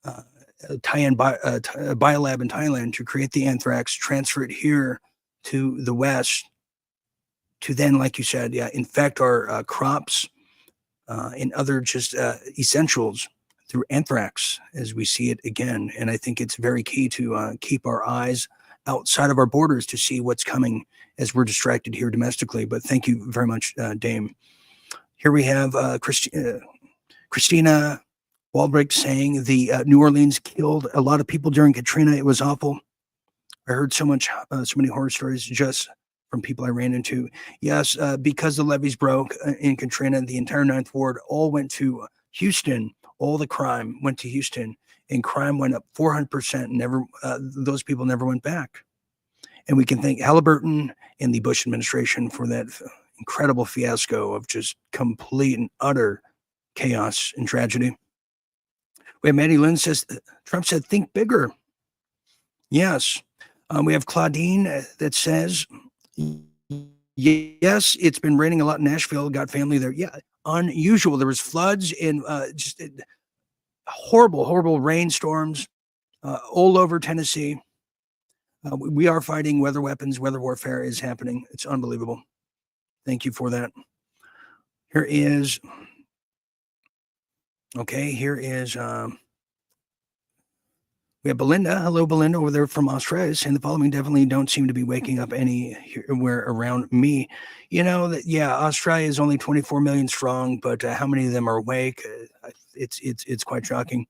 biolab in Thailand to create the anthrax, transfer it here to the West, to then, like you said, infect our crops and other just essentials through anthrax as we see it again. And I think it's very key to keep our eyes outside of our borders to see what's coming as we're distracted here domestically. But thank you very much, Dame. Here we have Christina Waldrecht saying the New Orleans killed a lot of people during Katrina. It was awful. I heard so many horror stories just from people I ran into. Yes, because the levees broke in Katrina, the entire Ninth Ward all went to Houston. All the crime went to Houston, and crime went up 400%. Never, those people never went back. And we can thank Halliburton and the Bush administration for that incredible fiasco of just complete and utter chaos and tragedy. We have Maddie Lynn says, Trump said, think bigger. Yes. We have Claudine that says, yes, it's been raining a lot in Nashville. Got family there. Yeah, unusual. There was floods and just horrible rainstorms all over Tennessee. We are fighting weather weapons. Weather warfare is happening. It's unbelievable. Thank you for that. Here is we have Belinda. Hello, Belinda, over there from Australia, saying the following: definitely don't seem to be waking up anywhere around me. You know that, Australia is only 24 million strong, but how many of them are awake? It's quite shocking.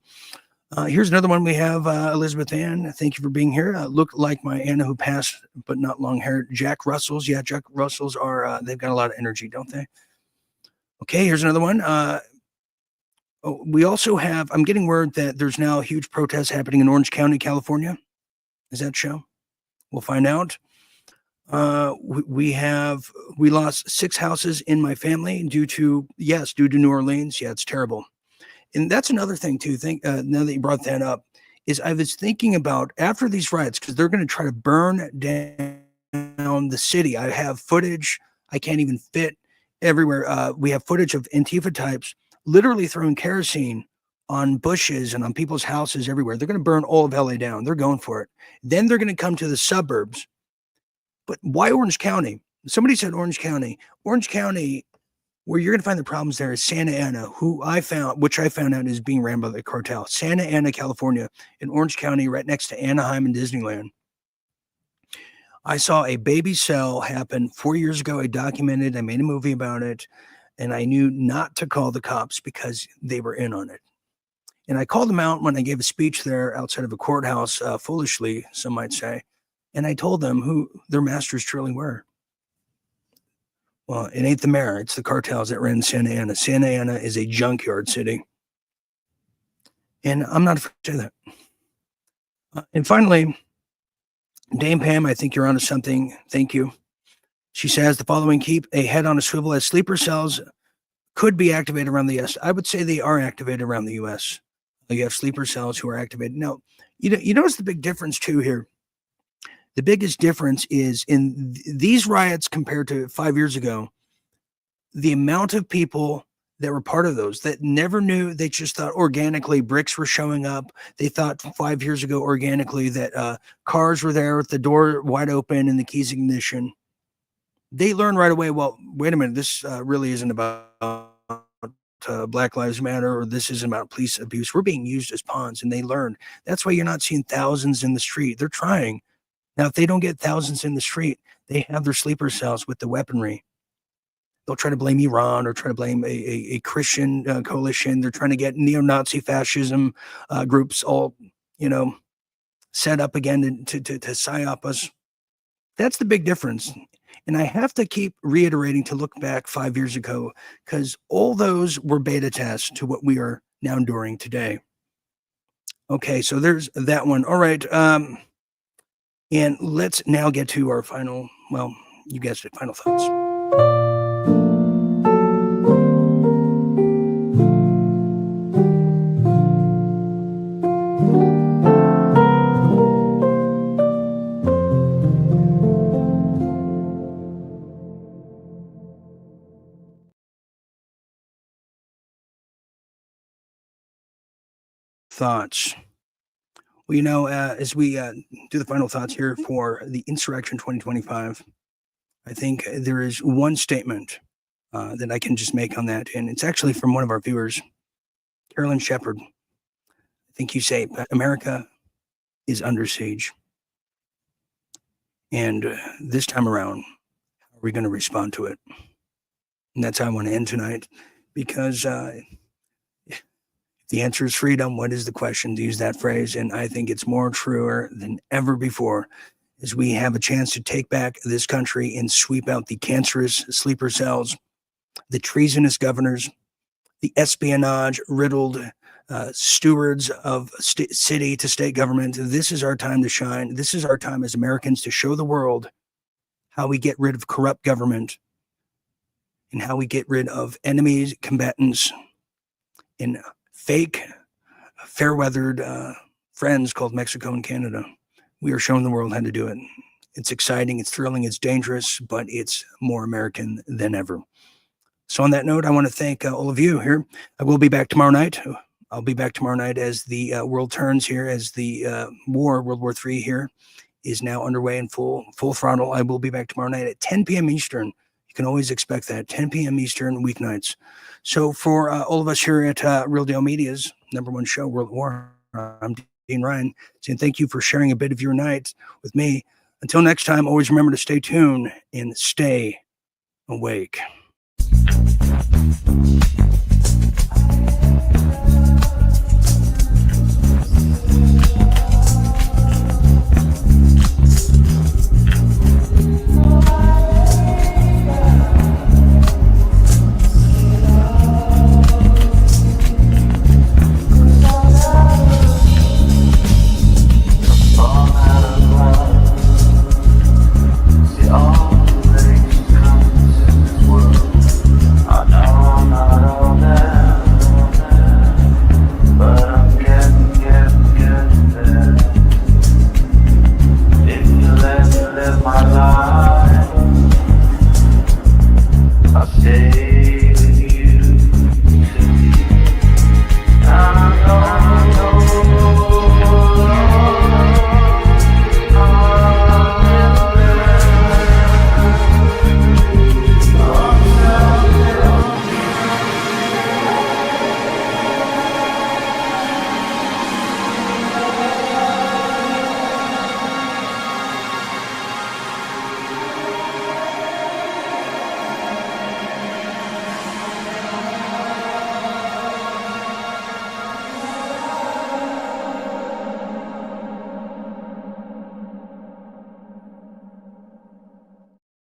Here's another one we have, Elizabeth Ann. Thank you for being here. Look like my Anna who passed, but not long hair. Jack Russells. Yeah, Jack Russells are, they've got a lot of energy, don't they? Okay, here's another one. We also have, I'm getting word that there's now huge protests happening in Orange County, California. Is that so? We'll find out. We lost 6 houses in my family due to New Orleans. Yeah, it's terrible. And that's another thing too. Now that you brought that up, is I was thinking about after these riots, because they're going to try to burn down the city. I have footage. I can't even fit everywhere. We have footage of Antifa types literally throwing kerosene on bushes and on people's houses everywhere. They're going to burn all of LA down. They're going for it. Then they're going to come to the suburbs. But why Orange County? Somebody said Orange County. Orange County, where you're going to find the problems there is Santa Ana, which I found out is being ran by the cartel. Santa Ana, California, in Orange County, right next to Anaheim and Disneyland. I saw a baby cell happen 4 years ago. I documented, I made a movie about it, and I knew not to call the cops because they were in on it. And I called them out when I gave a speech there outside of a courthouse, foolishly, some might say. And I told them who their masters truly were. Well, it ain't the mayor. It's the cartels that ran Santa Ana. Santa Ana is a junkyard city. And I'm not afraid to say that. And finally, Dame Pam, I think you're onto something. Thank you. She says the following: keep a head on a swivel as sleeper cells could be activated around the U.S. I would say they are activated around the U.S. You have sleeper cells who are activated. Now, you notice the big difference too here. The biggest difference is in these riots compared to 5 years ago, the amount of people that were part of those that never knew, they just thought organically bricks were showing up. They thought 5 years ago organically that cars were there with the door wide open and the keys ignition. They learned right away, well, wait a minute, this really isn't about Black Lives Matter, or this isn't about police abuse. We're being used as pawns, and they learned. That's why you're not seeing thousands in the street. They're trying. Now, if they don't get thousands in the street, they have their sleeper cells with the weaponry. They'll try to blame Iran or try to blame a Christian coalition. They're trying to get neo-Nazi fascism groups all, set up again to psyop us. That's the big difference. And I have to keep reiterating to look back 5 years ago, because all those were beta tests to what we are now enduring today. Okay, so there's that one. All right. And let's now get to our final, well, you guessed it, final thoughts. Thoughts. Well, as we do the final thoughts here for the Insurrection 2025, I think there is one statement that I can just make on that, and it's actually from one of our viewers, Carolyn Shepard. I think you say, America is under siege. And this time around, how are we going to respond to it? And that's how I want to end tonight, because the answer is freedom. What is the question? To use that phrase. And I think it's more truer than ever before as we have a chance to take back this country and sweep out the cancerous sleeper cells, the treasonous governors, the espionage-riddled stewards of city to state government. This is our time to shine. This is our time as Americans to show the world how we get rid of corrupt government and how we get rid of enemies, combatants, and fake, fair-weathered friends called Mexico and Canada. We are showing the world how to do it. It's exciting, it's thrilling, it's dangerous, but it's more American than ever. So on that note, I want to thank all of you here. I will be back tomorrow night. I'll be back tomorrow night as the world turns here, as the World War III here is now underway in full throttle. I will be back tomorrow night at 10 p.m. Eastern. You can always expect that, 10 p.m. Eastern, weeknights. So for all of us here at Real Deal Media's #1 show, World War, I'm Dean Ryan, saying thank you for sharing a bit of your night with me. Until next time, always remember to stay tuned and stay awake.